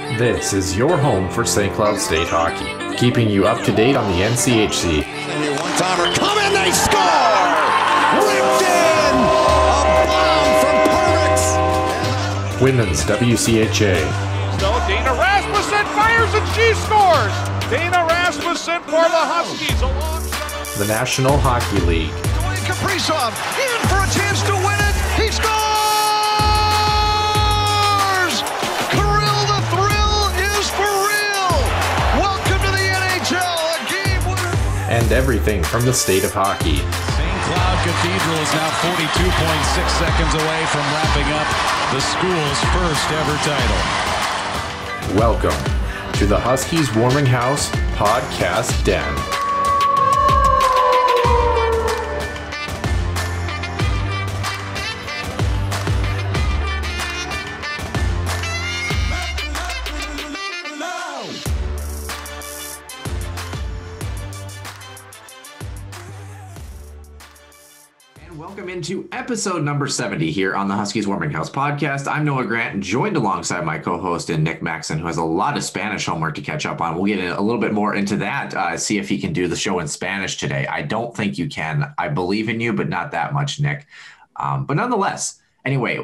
This is your home for St. Cloud State hockey, keeping you up to date on the NCHC. One-timer, come in, they score! Ripped in! A bomb from Parise! Women's WCHA. So Dana Rasmussen fires and she scores! Dana Rasmussen for the Huskies alongside The National Hockey League. Kaprizov in for a chance to win it! He scores! Kirill, the thrill is for real! Welcome to the NHL, a game winner! And everything from the state of hockey. St. Cloud Cathedral is now 42.6 seconds away from wrapping up the school's first ever title. Welcome to the Huskies Warming House Podcast Den. Welcome into episode number 70 here on the Huskies Warming House podcast. I'm Noah Grant, joined alongside my co-host and Nick Maxon, who has a lot of Spanish homework to catch up on. We'll get a little bit more into that, see if he can do the show in Spanish today. I don't think you can. I believe in you, but not that much, Nick. But nonetheless, anyway,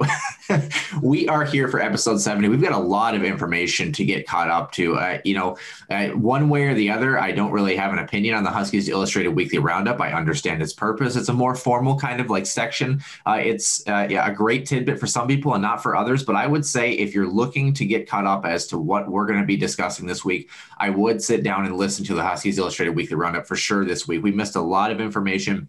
we are here for episode 70. We've got a lot of information to get caught up to. One way or the other, I don't really have an opinion on the Huskies Illustrated Weekly Roundup. I understand its purpose. It's a more formal kind of like section. It's a great tidbit for some people and not for others. But I would say if you're looking to get caught up as to what we're going to be discussing this week, I would sit down and listen to the Huskies Illustrated Weekly Roundup for sure this week. We missed a lot of information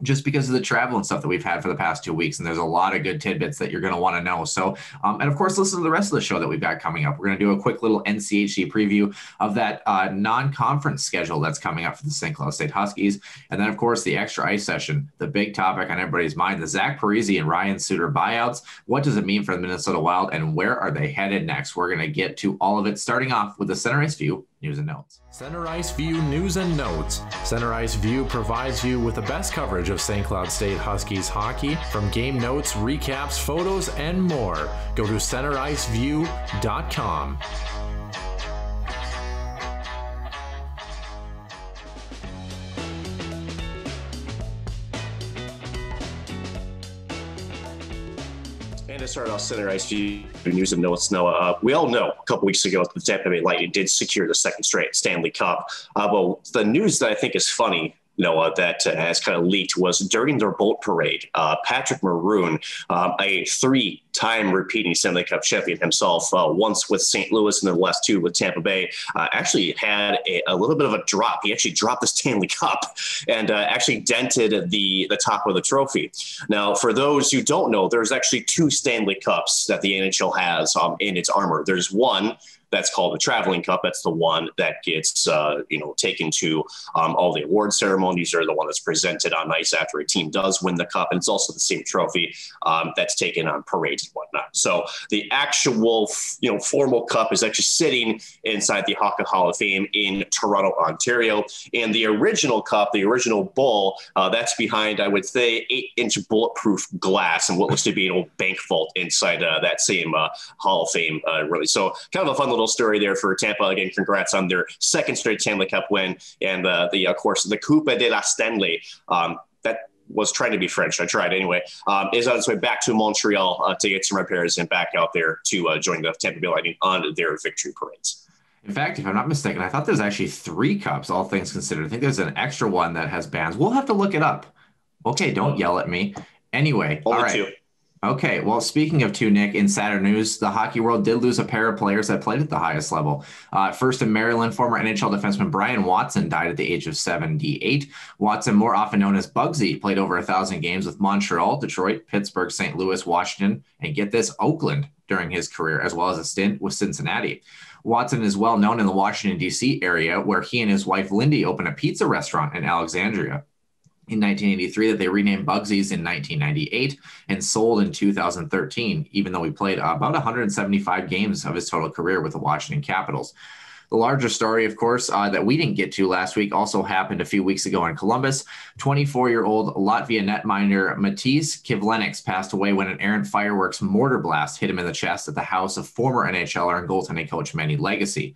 just because of the travel and stuff that we've had for the past 2 weeks. And there's a lot of good tidbits that you're going to want to know. So, and of course, listen to the rest of the show that we've got coming up. We're going to do a quick little NCHC preview of that non-conference schedule that's coming up for the St. Cloud State Huskies. And then, of course, the extra ice session, the big topic on everybody's mind, the Zach Parisi and Ryan Suter buyouts. What does it mean for the Minnesota Wild and where are they headed next? We're going to get to all of it, starting off with the Center Ice View News and Notes. Center Ice View News and Notes. Center Ice View provides you with the best coverage of St. Cloud State Huskies hockey, from game notes, recaps, photos, and more. Go to centericeview.com. And to start off Center Ice View News and Notes, Noah, we all know a couple weeks ago the Tampa Bay Lightning did secure the second straight Stanley Cup. But the news that I think is funny, Noah, that has kind of leaked was during their boat parade, Patrick Maroon, a three-time repeating Stanley Cup champion himself, once with St. Louis and then the last two with Tampa Bay, actually had a little bit of a drop. He actually dropped the Stanley Cup and actually dented the top of the trophy. Now, for those who don't know, there's actually two Stanley Cups that the NHL has in its armor. There's one that's called the Traveling Cup. That's the one that gets, taken to all the award ceremonies, or the one that's presented on ice after a team does win the cup. And it's also the same trophy that's taken on parades and whatnot. So the actual, formal cup is actually sitting inside the Hockey Hall of Fame in Toronto, Ontario. And the original cup, the original bowl, that's behind, I would say, 8-inch bulletproof glass and what looks to be an old bank vault inside that same Hall of Fame, really. So kind of a fun little story there for Tampa. Again, congrats on their second straight Stanley Cup win, and of course the Coupe de la Stanley. That was trying to be French. I tried anyway. Is on its way back to Montreal to get some repairs and back out there to join the Tampa Bay Lightning on their victory parades. In fact, if I'm not mistaken, I thought there's actually 3 cups, all things considered. I think there's an extra one that has bands. We'll have to look it up. Okay, don't yell at me. Anyway, Only all right. 2. Okay, well, speaking of 2, Nick, in Saturday news, the hockey world did lose a pair of players that played at the highest level. First in Maryland, former NHL defenseman Brian Watson died at the age of 78. Watson, more often known as Bugsy, played over 1,000 games with Montreal, Detroit, Pittsburgh, St. Louis, Washington, and get this, Oakland during his career, as well as a stint with Cincinnati. Watson is well known in the Washington, D.C. area, where he and his wife Lindy opened a pizza restaurant in Alexandria in 1983 that they renamed Bugsy's in 1998 and sold in 2013, even though he played about 175 games of his total career with the Washington Capitals. The larger story, of course, that we didn't get to last week also happened a few weeks ago in Columbus. 24-year-old Latvia netminder Matisse Lennox passed away when an errant fireworks mortar blast hit him in the chest at the house of former NHLer and goaltending coach Manny Legacy.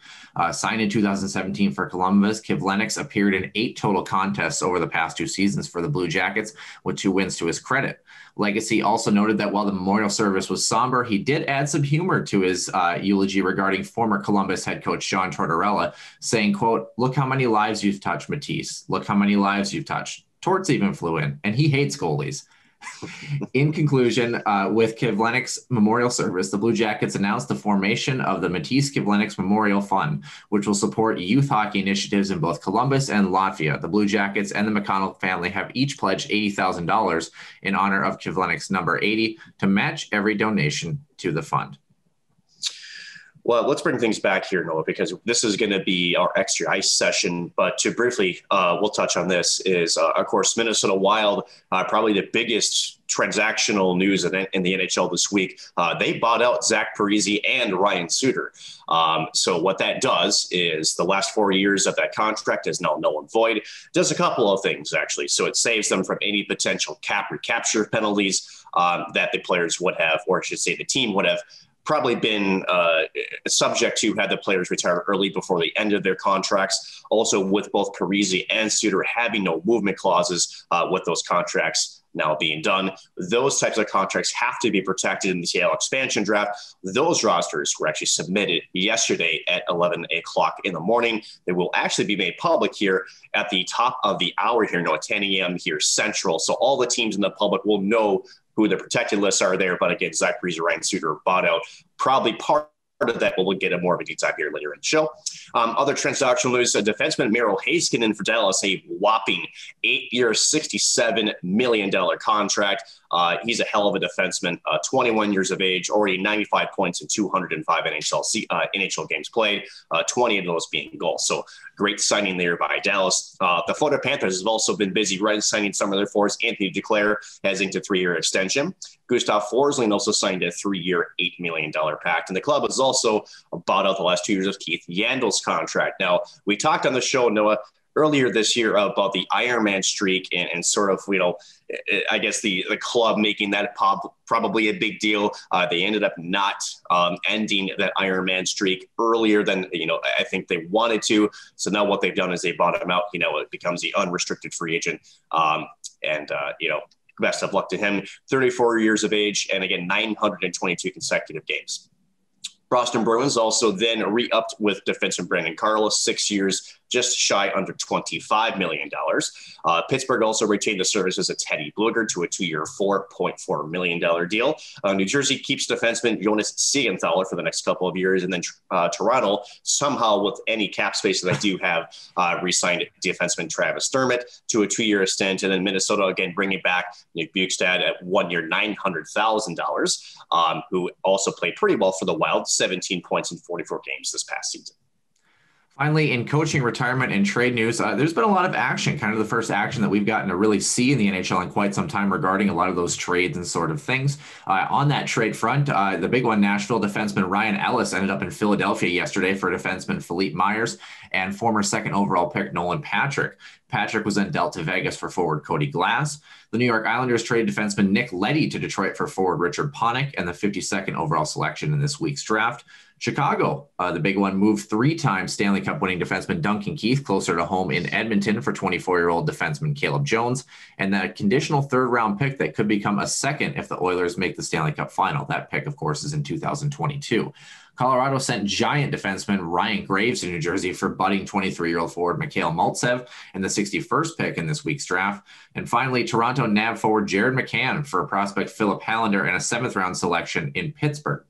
Signed in 2017 for Columbus, Lennox appeared in 8 total contests over the past 2 seasons for the Blue Jackets, with 2 wins to his credit. Legacy also noted that while the memorial service was somber, he did add some humor to his eulogy regarding former Columbus head coach John Tortorella, saying, quote, "Look how many lives you've touched, Matisse. Look how many lives you've touched. Torts even flew in, and he hates goalies." In conclusion, with Lennox Memorial Service, the Blue Jackets announced the formation of the Matisse Lennox Memorial Fund, which will support youth hockey initiatives in both Columbus and Latvia. The Blue Jackets and the McConnell family have each pledged $80,000 in honor of Lennox number 80 to match every donation to the fund. Well, let's bring things back here, Noah, because this is going to be our extra ice session. But to briefly, we'll touch on this is, of course, Minnesota Wild, probably the biggest transactional news in the NHL this week. They bought out Zach Parise and Ryan Suter. So what that does is the last 4 years of that contract is now null and void. Does a couple of things, actually. So it saves them from any potential recapture penalties that the players would have, or I should say the team would have probably been subject to had the players retire early before the end of their contracts. Also, with both Parisi and Suter having no movement clauses with those contracts now being done, those types of contracts have to be protected in the CHL expansion draft. Those rosters were actually submitted yesterday at 11 o'clock in the morning. They will actually be made public here at the top of the hour here, at 10 a.m. here Central. So all the teams in the public will know who the protected lists are there. But again, Zach Parise, Ryan Suter bought out, probably part of that, but we'll get a more of a deep dive here later in the show. Other transactional news, defenseman Miro Heiskanen for Dallas, a whopping 8-year, $67 million contract. He's a hell of a defenseman, 21 years of age, already 95 points in 205 NHL games played, 20 of those being goals. So great signing there by Dallas. The Florida Panthers have also been busy signing some of their forwards. Anthony Duclair has inked a 3-year extension. Gustav Forsling also signed a 3-year, $8 million pact. And the club has also bought out the last 2 years of Keith Yandel's contract. Now, we talked on the show, Noah, earlier this year about the Ironman streak and sort of, I guess the club making that probably a big deal. They ended up not ending that Ironman streak earlier than, I think they wanted to. So now what they've done is they bought him out. It becomes the unrestricted free agent. Best of luck to him. 34 years of age, and again, 922 consecutive games. Boston Bruins also then re-upped with defenseman Brandon Carlos, 6 years, just shy under $25 million. Pittsburgh also retained the services of Teddy Blueger to a 2-year, $4.4 million deal. New Jersey keeps defenseman Jonas Siegenthaler for the next couple of years. And then Toronto, somehow with any cap space that they do have, re-signed defenseman Travis Dermott to a 2-year stint. And then Minnesota, again, bringing back Nick Bjugstad at 1 year, $900,000, who also played pretty well for the Wild, 17 points in 44 games this past season. Finally, in coaching, retirement, and trade news, there's been a lot of action, kind of the first action that we've gotten to really see in the NHL in quite some time regarding a lot of those trades and sort of things. On that trade front, the big one, Nashville defenseman Ryan Ellis ended up in Philadelphia yesterday for defenseman Philippe Myers and former second overall pick Nolan Patrick. Patrick was then dealt to Vegas for forward Cody Glass. The New York Islanders traded defenseman Nick Leddy to Detroit for forward Richard Panik and the 52nd overall selection in this week's draft. Chicago, the big one, moved 3-time Stanley Cup winning defenseman Duncan Keith closer to home in Edmonton for 24-year-old defenseman Caleb Jones, and that conditional third-round pick that could become a second if the Oilers make the Stanley Cup final. That pick, of course, is in 2022. Colorado sent giant defenseman Ryan Graves to New Jersey for budding 23-year-old forward Mikhail Maltsev and the 61st pick in this week's draft. And finally, Toronto nabbed forward Jared McCann for prospect Philip Hallander and a 7th-round selection in Pittsburgh.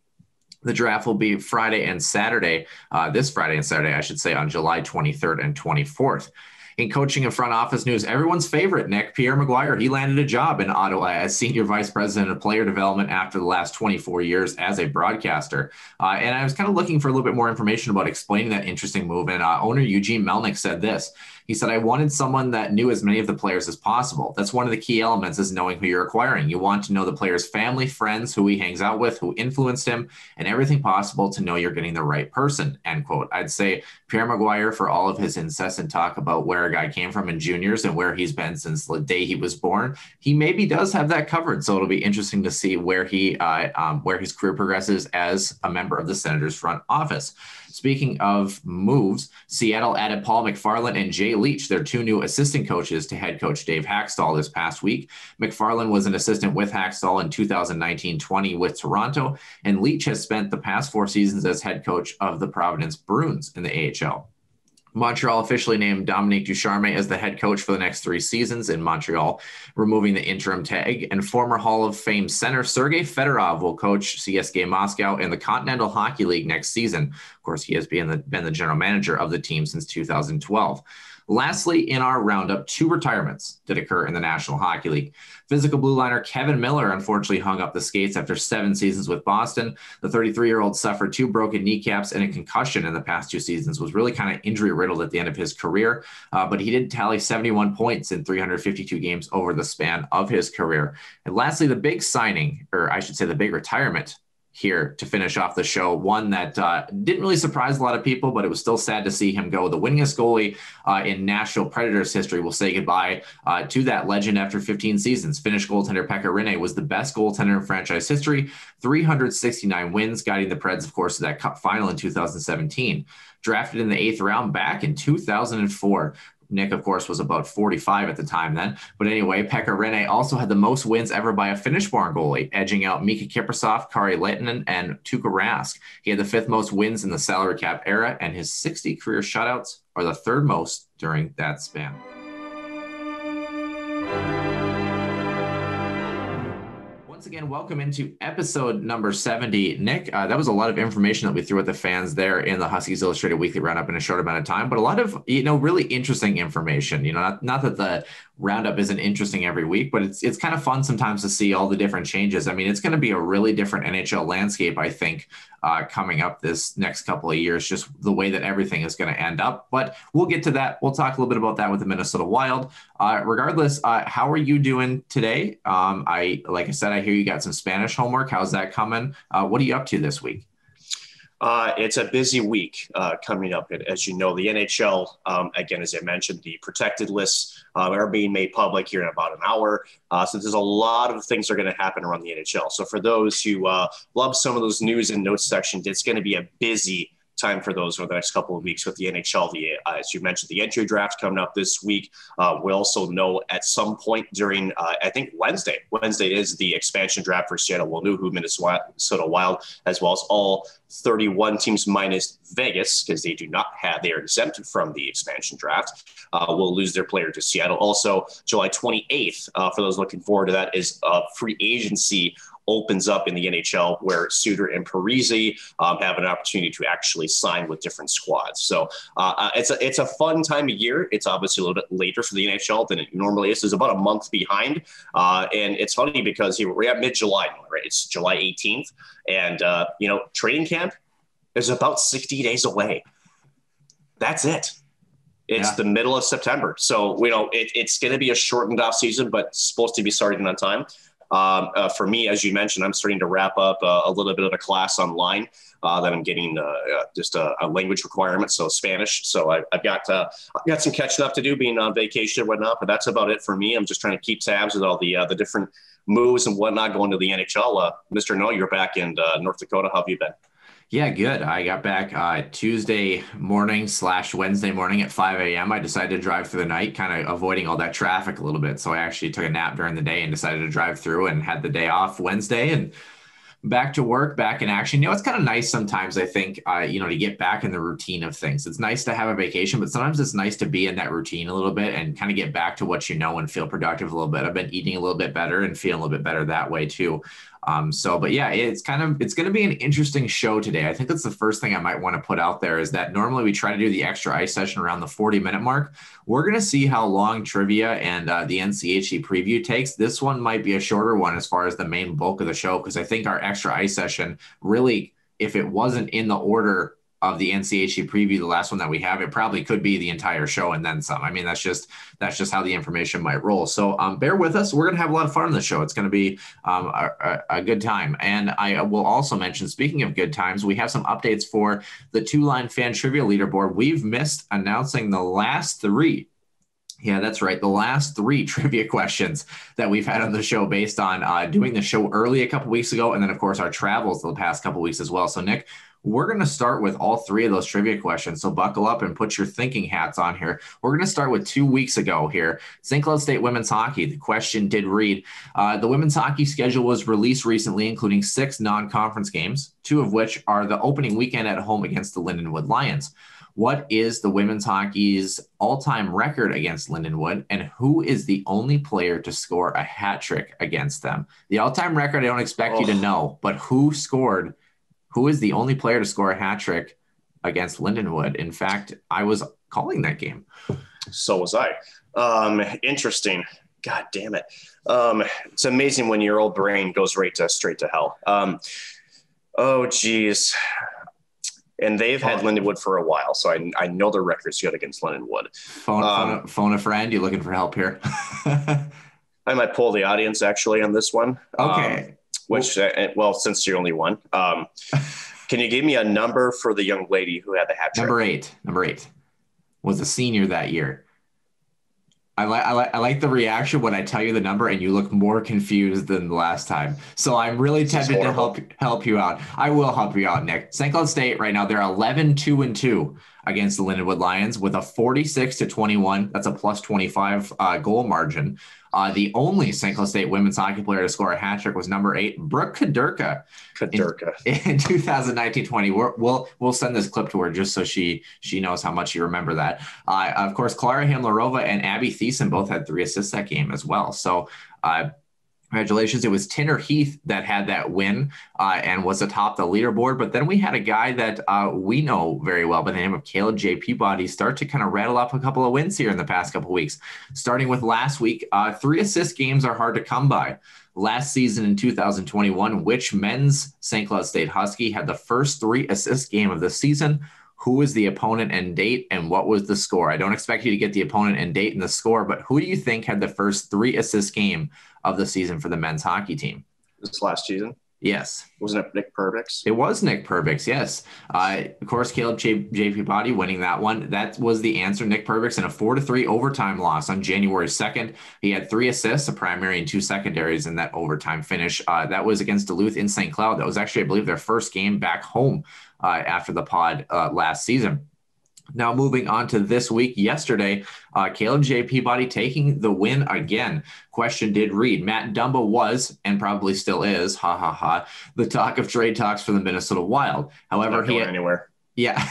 The draft will be Friday and Saturday, this Friday and Saturday, I should say, on July 23rd and 24th. In coaching and front office news, everyone's favorite, Nick, Pierre Maguire, he landed a job in Ottawa as senior vice president of player development after the last 24 years as a broadcaster. And I was kind of looking for a little bit more information about explaining that interesting move. And owner Eugene Melnick said this: He said, I wanted someone that knew as many of the players as possible. That's one of the key elements, is knowing who you're acquiring. You want to know the player's family, friends, who he hangs out with, who influenced him, and everything possible to know you're getting the right person, end quote. I'd say Pierre Maguire, for all of his incessant talk about where a guy came from in juniors and where he's been since the day he was born, he maybe does have that covered. So it'll be interesting to see where where his career progresses as a member of the Senators front office. Speaking of moves, Seattle added Paul McFarland and Jay Leach, their two new assistant coaches, to head coach Dave Haxtell this past week. McFarland was an assistant with Haxtell in 2019-20 with Toronto, and Leach has spent the past 4 seasons as head coach of the Providence Bruins in the AHL. Montreal officially named Dominique Ducharme as the head coach for the next 3 seasons in Montreal, removing the interim tag. And former Hall of Fame center Sergei Fedorov will coach CSKA Moscow in the Continental Hockey League next season. Of course, he has been the general manager of the team since 2012. Lastly, in our roundup, 2 retirements did occur in the National Hockey League. Physical blue liner Kevin Miller unfortunately hung up the skates after 7 seasons with Boston. The 33-year-old suffered 2 broken kneecaps and a concussion in the past 2 seasons, was really kind of injury-riddled at the end of his career, but he did tally 71 points in 352 games over the span of his career. And lastly, the big signing, or I should say the big retirement here to finish off the show, one that didn't really surprise a lot of people, but it was still sad to see him go. The winningest goalie in Nashville Predators history will say goodbye to that legend after 15 seasons. Finnish goaltender Pekka Rinne was the best goaltender in franchise history, 369 wins, guiding the Preds, of course, to that Cup final in 2017. Drafted in the 8th round back in 2004. Nick, of course, was about 45 at the time then. But anyway, Pekka Rinne also had the most wins ever by a Finnish-born goalie, edging out Mika Kiprusoff, Kari Lehtonen, and Tuukka Rask. He had the 5th most wins in the salary cap era, and his 60 career shutouts are the 3rd most during that span. Once again, welcome into episode number 70. Nick, that was a lot of information that we threw at the fans there in the Huskies Illustrated Weekly Roundup in a short amount of time, but a lot of, really interesting information. Not that the roundup isn't interesting every week, but it's kind of fun sometimes to see all the different changes. I mean, it's going to be a really different NHL landscape, I think, coming up this next couple of years, just the way that everything is going to end up. But we'll get to that. We'll talk a little bit about that with the Minnesota Wild. Regardless, how are you doing today? Like I said, I hear you got some Spanish homework. How's that coming? What are you up to this week? It's a busy week coming up. As you know, the NHL, again, as I mentioned, the protected lists are being made public here in about an hour. So there's a lot of things that are going to happen around the NHL. So for those who love some of those news and notes sections, it's going to be a busy time for those over the next couple of weeks with the NHL. As you mentioned, the entry draft coming up this week. We'll also know at some point during, I think Wednesday. Wednesday is the expansion draft for Seattle. We'll know who Minnesota Wild, as well as all 31 teams minus Vegas, because they are exempted from the expansion draft, will lose their player to Seattle. Also, July 28th, for those looking forward to that, is free agency opens up in the NHL, where Suter and Parisi have an opportunity to actually sign with different squads. So it's a fun time of year. It's obviously a little bit later for the NHL than it normally is. It's about a month behind. And it's funny because we're at mid-July, right? It's July 18th. And, training camp is about 60 days away. That's it. It's the middle of September. So, it's going to be a shortened off season, but supposed to be starting on time. For me, as you mentioned, I'm starting to wrap up a little bit of a class online that I'm getting just a language requirement, so Spanish. So I've got some catching up to do, being on vacation and whatnot, but that's about it for me. I'm just trying to keep tabs with all the different moves and whatnot going to the NHL. Mr. No, you're back in North Dakota. How have you been? Yeah, good. I got back Tuesday morning / Wednesday morning at 5 a.m. I decided to drive through the night, kind of avoiding all that traffic a little bit. So I actually took a nap during the day and decided to drive through, and had the day off Wednesday and back to work, back in action. It's kind of nice sometimes, I think, to get back in the routine of things. It's nice to have a vacation, but sometimes it's nice to be in that routine a little bit and kind of get back to what and feel productive a little bit. I've been eating a little bit better and feeling a little bit better that way too. But yeah, it's going to be an interesting show today. I think that's the first thing I might want to put out there, is that normally we try to do the extra ice session around the 40-minute mark. We're going to see how long trivia and the NCHC preview takes. This one might be a shorter one as far as the main bulk of the show, because I think our extra ice session really, if it wasn't in the order of the NCHC preview, the last one that we have. It probably could be the entire show and then some. I mean, that's just how the information might roll. So bear with us. We're going to have a lot of fun on the show. It's going to be a good time. And I will also mention, speaking of good times, we have some updates for the two-line fan trivia leaderboard. We've missed announcing the last three. Yeah, that's right. The last three trivia questions that we've had on the show based on doing the show early a couple weeks ago. And then, of course, our travels the past couple weeks as well. So, Nick, we're going to start with all three of those trivia questions. So buckle up and put your thinking hats on here. We're going to start with 2 weeks ago here. St. Cloud State women's hockey. The question did read, the women's hockey schedule was released recently, including 6 non-conference games, 2 of which are the opening weekend at home against the Lindenwood Lions. What is the women's hockey's all-time record against Lindenwood, and who is the only player to score a hat trick against them? The all-time record, I don't expect you to know, but who is the only player to score a hat trick against Lindenwood? In fact, I was calling that game. So was I. Interesting. God damn it. It's amazing when your old brain goes straight to hell. Oh, geez. And they've had Lindenwood for a while, so I know their record's good against Lindenwood. Phone a friend. You looking for help here? I might pull the audience actually on this one. Okay. Since you're only one, can you give me a number for the young lady who had the hat trick? Number eight was a senior that year. I like the reaction when I tell you the number and you look more confused than the last time. So I'm really tempted to help you out. I will help you out, Nick. St. Cloud State right now, they're 11-2-2 against the Lindenwood Lions with a 46-21. That's a plus 25 goal margin. The only St. Cloud State women's hockey player to score a hat trick was number 8, Brooke Kadurka. In 2019-20. We'll send this clip to her just so she knows how much you remember that. Of course, Clara Hamlerova and Abby Thiessen both had 3 assists that game as well. So congratulations. It was Tinner Heath that had that win and was atop the leaderboard. But then we had a guy that we know very well by the name of Caleb J. Peabody start to kind of rattle off a couple of wins here in the past couple of weeks. Starting with last week, 3 assist games are hard to come by. Last season in 2021, which men's St. Cloud State Husky had the first 3 assist game of the season? Who was the opponent and date, and what was the score? I don't expect you to get the opponent and date and the score, but who do you think had the first 3 assist game of the season for the men's hockey team? This last season? Yes. Wasn't it Nick Perbix? It was Nick Perbix, yes. Of course, Caleb J.P. Body winning that one. That was the answer. Nick Perbix in a 4-3 overtime loss on January 2nd. He had 3 assists, a primary and 2 secondaries in that overtime finish. That was against Duluth in St. Cloud. That was actually, I believe, their first game back home after the pod last season. Now moving on to this week, yesterday, Caleb J. Peabody taking the win again. Question did read, Matt Dumba was, and probably still is, the talk of trade talks for the Minnesota Wild. However, not going anywhere. Yeah,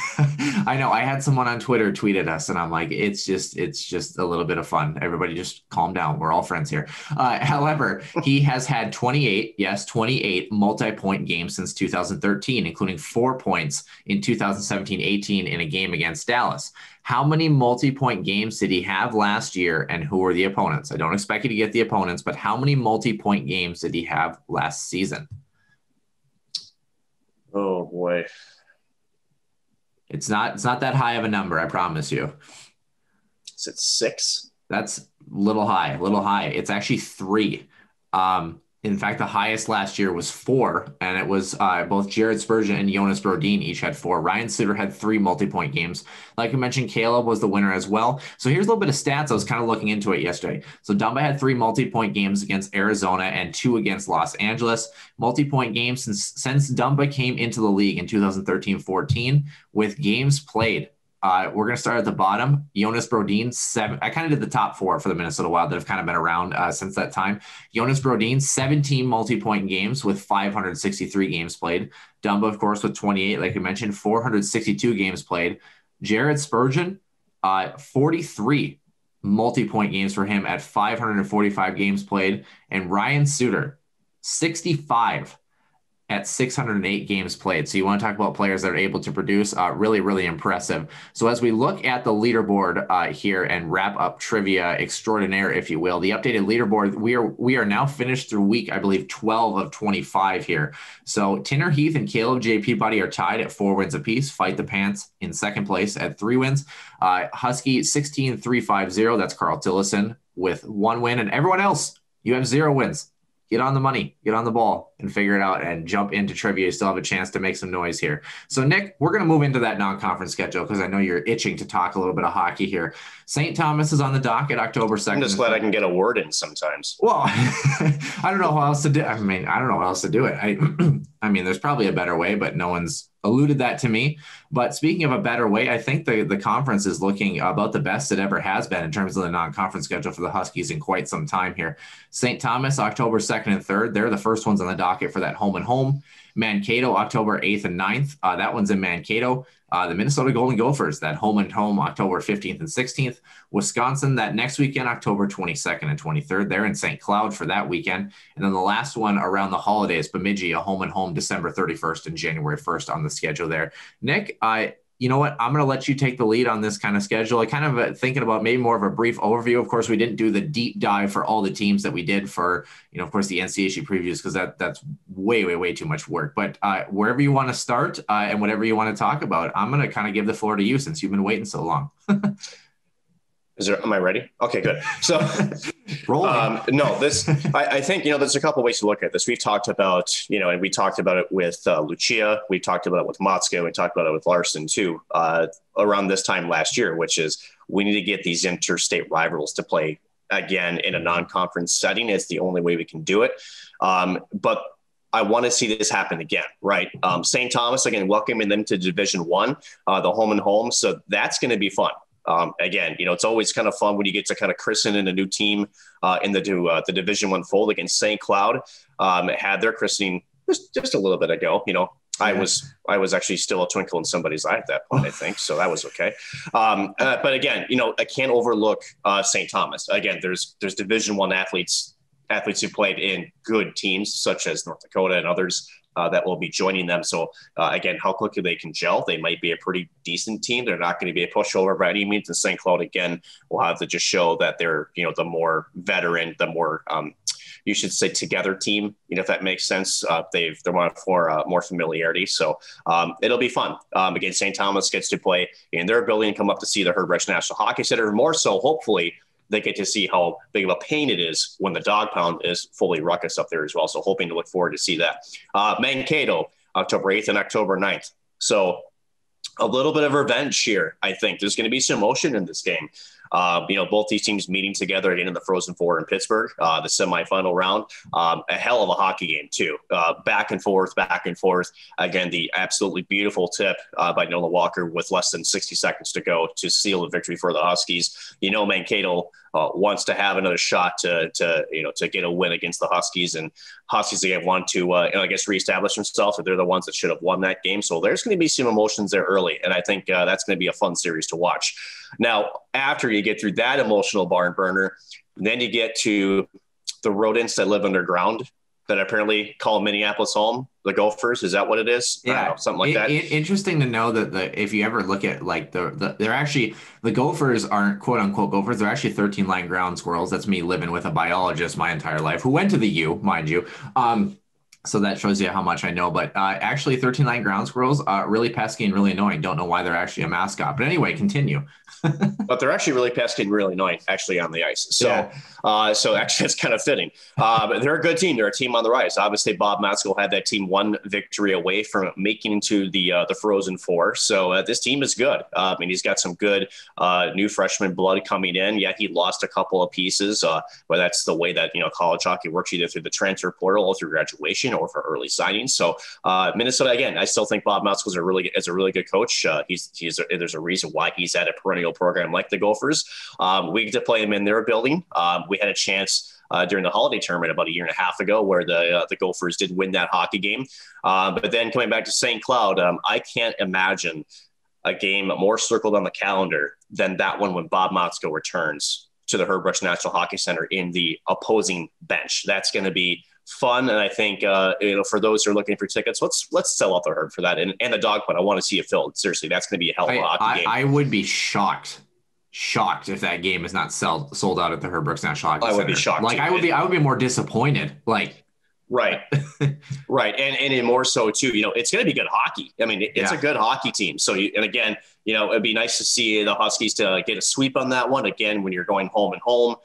I know. I had someone on Twitter tweet at us and I'm like, it's just a little bit of fun. Everybody just calm down. We're all friends here. However, he has had 28 multi-point games since 2013, including 4 points in 2017-18 in a game against Dallas. How many multi-point games did he have last year and who were the opponents? I don't expect you to get the opponents, but how many multi-point games did he have last season? Oh boy. It's not that high of a number, I promise you. Is it 6? That's a little high. It's actually 3. In fact, the highest last year was 4, and it was both Jared Spurgeon and Jonas Brodin each had 4. Ryan Suter had 3 multi-point games. Like I mentioned, Caleb was the winner as well. So here's a little bit of stats. I was kind of looking into it yesterday. So Dumba had 3 multi-point games against Arizona and 2 against Los Angeles. Multi-point games since Dumba came into the league in 2013-14 with games played. We're going to start at the bottom. Jonas Brodin, 7. I kind of did the top 4 for the Minnesota Wild that have kind of been around since that time. Jonas Brodin, 17 multi-point games with 563 games played. Dumba, of course, with 28, like we mentioned, 462 games played. Jared Spurgeon, 43 multi-point games for him at 545 games played. And Ryan Suter, 65 at 608 games played. So you want to talk about players that are able to produce, really, really impressive. So as we look at the leaderboard here and wrap up trivia extraordinaire, if you will, the updated leaderboard, we are now finished through week, I believe, 12 of 25 here. So Tanner Heath and Caleb J. Peabody are tied at 4 wins apiece. Fight the Pants in second place at 3 wins. Husky 16-3-5-0. That's Carl Tillison with 1 win. And everyone else, you have 0 wins. Get on the money, get on the ball, and figure it out and jump into trivia. You still have a chance to make some noise here. So, Nick, we're going to move into that non-conference schedule because I know you're itching to talk a little bit of hockey here. St. Thomas is on the docket October 2nd. I'm just glad I can get a word in sometimes. Well, I don't know how else to do it. I mean, I don't know how else to do it. I mean, there's probably a better way, but no one's alluded that to me. But speaking of a better way, I think the conference is looking about the best it ever has been in terms of the non-conference schedule for the Huskies in quite some time here. St. Thomas, October 2nd and 3rd. They're the first ones on the docket for that home and home. Mankato, October 8th and 9th. That one's in Mankato. The Minnesota Golden Gophers, that home and home, October 15th and 16th. Wisconsin, that next weekend, October 22nd and 23rd. They're in St. Cloud for that weekend. And then the last one around the holidays, Bemidji, a home and home, December 31st and January 1st on the schedule there. Nick, you know what? I'm going to let you take the lead on this kind of schedule. I kind of thinking about maybe more of a brief overview. Of course, we didn't do the deep dive for all the teams that we did for, of course, the NCHC previews, because that's way too much work. But wherever you want to start and whatever you want to talk about, I'm going to kind of give the floor to you since you've been waiting so long. Am I ready? Okay, good. So, I think, there's a couple of ways to look at this. We've talked about, and we talked about it with Lucia. We talked about it with Motska. We talked about it with Larson too, around this time last year, which is we need to get these interstate rivals to play again in a non-conference setting. It's the only way we can do it. But I want to see this happen again, right? St. Thomas, again, welcoming them to Division I, the home and home. So that's going to be fun. Again, it's always kind of fun when you get to kind of christen in a new team in the Division I fold. Against St. Cloud. Had their christening just a little bit ago. I was actually still a twinkle in somebody's eye at that point, I think. So that was okay. But again, I can't overlook St. Thomas. Again, there's Division I athletes who played in good teams such as North Dakota and others that will be joining them. So again, how quickly they can gel. They might be a pretty decent team. They're not going to be a pushover by any means. And St. Cloud, again, will have to just show that they're, the more veteran, the more, you should say together team, if that makes sense. They're wanting for more familiarity. So it'll be fun. Again, St. Thomas gets to play in their building and come up to see the Herbert National Hockey Center. More so, hopefully, they get to see how big of a pain it is when the dog pound is fully ruckus up there as well. So hoping to look forward to see that. Mankato, October 8th and October 9th. So a little bit of revenge here. I think there's going to be some emotion in this game. Both these teams meeting together again in the Frozen Four in Pittsburgh, the semifinal round. A hell of a hockey game too. Back and forth. Again, the absolutely beautiful tip by Nolan Walker with less than 60 seconds to go to seal the victory for the Huskies. Mankato wants to have another shot to get a win against the Huskies, and Huskies again want to reestablish themselves. They're the ones that should have won that game. So there's going to be some emotions there early, and I think that's going to be a fun series to watch. Now, after you get through that emotional barn burner, then you get to the rodents that live underground that apparently call Minneapolis home, the Gophers. Is that what it is? Yeah, something like that. Interesting to know that if you ever look at they're actually, the Gophers aren't quote unquote Gophers. They're actually 13 line ground squirrels. That's me living with a biologist my entire life who went to the U, mind you. So that shows you how much I know. But actually, 13 line ground squirrels really pesky and really annoying. Don't know why they're actually a mascot. But anyway, continue. But they're actually really pesky and really annoying, actually, on the ice. So, so actually, it's kind of fitting. But they're a good team. They're a team on the rise. Obviously, Bob Matsko had that team one victory away from making into the Frozen Four. So this team is good. He's got some good new freshman blood coming in. Yeah, he lost a couple of pieces, but that's the way that college hockey works, either through the transfer portal or through graduation or for early signings. So Minnesota, again, I still think Bob Matsko is a really good coach. There's a reason why he's at a perennial program like the Gophers. We get to play him in their building. We had a chance during the holiday tournament about a year and a half ago where the Gophers did win that hockey game. But then coming back to St. Cloud, I can't imagine a game more circled on the calendar than that one when Bob Matsko returns to the Herbert National Hockey Center in the opposing bench. That's going to be fun. And I think, for those who are looking for tickets, let's sell out the Herb for that. And the dog put, I want to see it filled. Seriously, that's going to be a hell of a hockey game. I would be shocked if that game is not sold out at the Herb National Hockey Center. I would be shocked. Like, too. I would be more disappointed. Like, right. Right. And more so too, it's going to be good hockey. I mean, it's a good hockey team. So, again, it'd be nice to see the Huskies to get a sweep on that one. Again, when you're going home and home,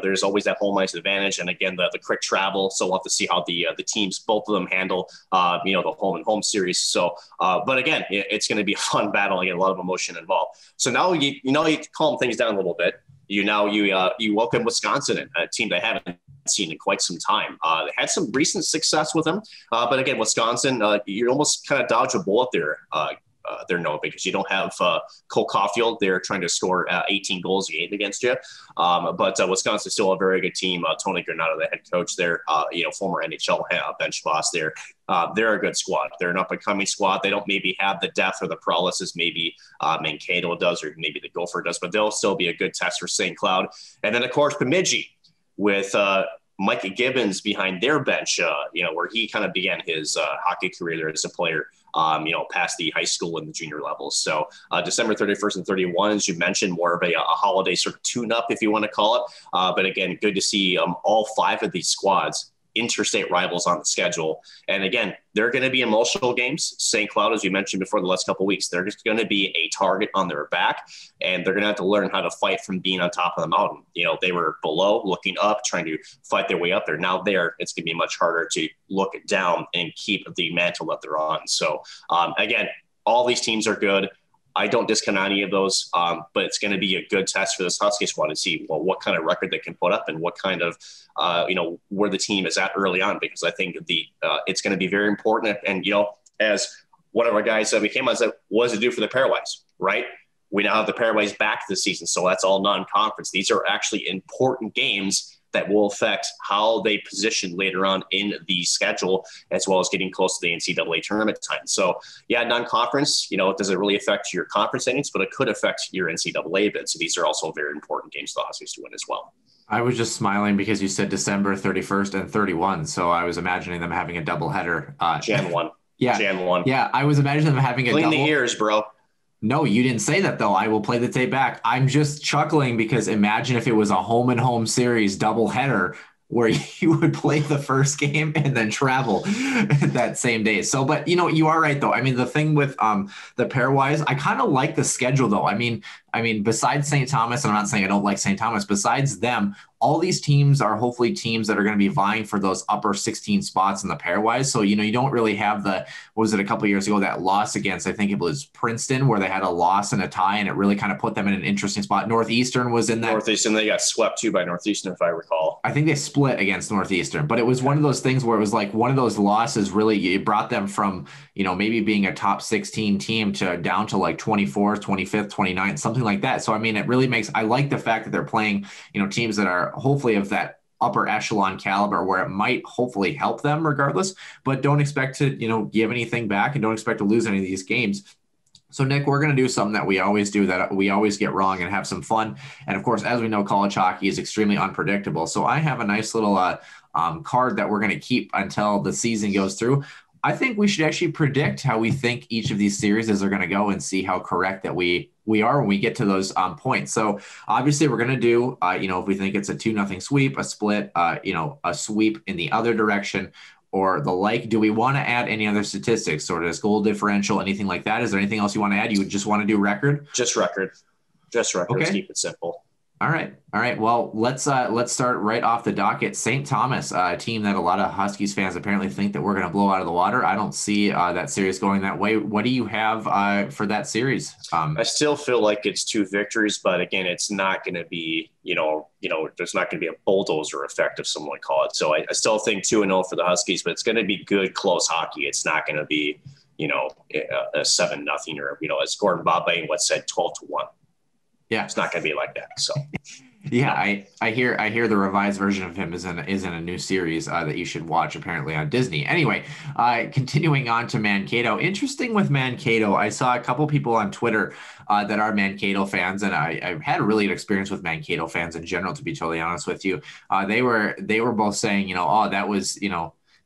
there's always that home ice advantage. And again, the quick travel. So we'll have to see how the teams, both of them handle, the home and home series. So, but again, it's going to be a fun battle. Again, a lot of emotion involved. So now you calm things down a little bit. You welcome Wisconsin, a team they haven't seen in quite some time. They had some recent success with them, but again, Wisconsin, you almost kind of dodge a bullet there. Noah, because you don't have Cole Caulfield there trying to score 18 goals a game against you. But Wisconsin's still a very good team. Tony Granato, the head coach there, former NHL bench boss there. They're a good squad. They're an up-and-coming squad. They don't maybe have the depth or the paralysis maybe Mankato does or maybe the Gopher does, but they'll still be a good test for St. Cloud. And then, of course, Bemidji with Mike Gibbons behind their bench, where he kind of began his hockey career there as a player, past the high school and the junior levels. So December 31st and 31, as you mentioned, more of a holiday sort of tune-up, if you want to call it. But again, good to see all 5 of these squads interstate rivals on the schedule. And again, they're going to be emotional games. St. Cloud, as you mentioned before the last couple of weeks, they're just going to be a target on their back, and they're going to have to learn how to fight from being on top of the mountain. They were below, looking up, trying to fight their way up there. Now it's going to be much harder to look down and keep the mantle that they're on. So again, all these teams are good. I don't discount any of those, but it's going to be a good test for this Husky squad to see what kind of record they can put up and what kind of, where the team is at early on, because I think it's going to be very important. And, as one of our guys said, we came on and said, what does it do for the Pairwise, right? We now have the Pairwise back this season, so that's all non-conference. These are actually important games that will affect how they position later on in the schedule, as well as getting close to the NCAA tournament time. So non-conference, it doesn't really affect your conference innings, but it could affect your NCAA bid. So these are also very important games for the Huskies to win as well. I was just smiling because you said December 31st and 31. So I was imagining them having a doubleheader. Jan 1. Yeah. Jan 1. Yeah. I was imagining them having a Clean the ears, bro. No, you didn't say that, though. I will play the tape back. I'm just chuckling because imagine if it was a home and home series doubleheader where you would play the first game and then travel that same day. So, but you are right, though. I mean, the thing with the Pairwise, I kind of like the schedule, though. I mean, besides St. Thomas, and I'm not saying I don't like St. Thomas, besides them, all these teams are hopefully teams that are going to be vying for those upper 16 spots in the Pairwise. So, you don't really have what was it a couple of years ago, that loss against, I think it was Princeton, where they had a loss and a tie, and it really kind of put them in an interesting spot. Northeastern was in that. Northeastern, they got swept too by Northeastern, if I recall. I think they split against Northeastern, but it was one of those things where it was like one of those losses really, it brought them from, maybe being a top 16 team to down to like 24th, 25th, 29th, something like that. So, it really I like the fact that they're playing, teams that are hopefully of that upper echelon caliber where it might hopefully help them regardless, but don't expect to, give anything back and don't expect to lose any of these games. So, Nick, we're going to do something that we always do, that we always get wrong, and have some fun. And of course, as we know, college hockey is extremely unpredictable. So I have a nice little card that we're going to keep until the season goes through. I think we should actually predict how we think each of these series are going to go and see how correct that we are when we get to those points. So obviously we're going to do, if we think it's a 2-0 sweep, a split, a sweep in the other direction or the like. Do we want to add any other statistics, sort of goal differential, anything like that? Is there anything else you want to add? You would just want to do record? Just record. Okay. Let's keep it simple. All right. Well, let's start right off the docket. St. Thomas, a team that a lot of Huskies fans apparently think that we're going to blow out of the water. I don't see that series going that way. What do you have for that series? I still feel like it's 2 victories, but again, it's not going to be, there's not going to be a bulldozer effect, if someone would call it. So I still think 2-0 for the Huskies, but it's going to be good, close hockey. It's not going to be, a 7-0 or, as Gordon Bob Bain said, 12-1. Yeah, it's not going to be like that. So, Yeah, I hear the revised version of him is in a new series that you should watch apparently on Disney. Anyway, continuing on to Mankato. Interesting with Mankato, I saw a couple people on Twitter that are Mankato fans, and I've had a really good experience with Mankato fans in general, to be totally honest with you. They were both saying, oh, that was,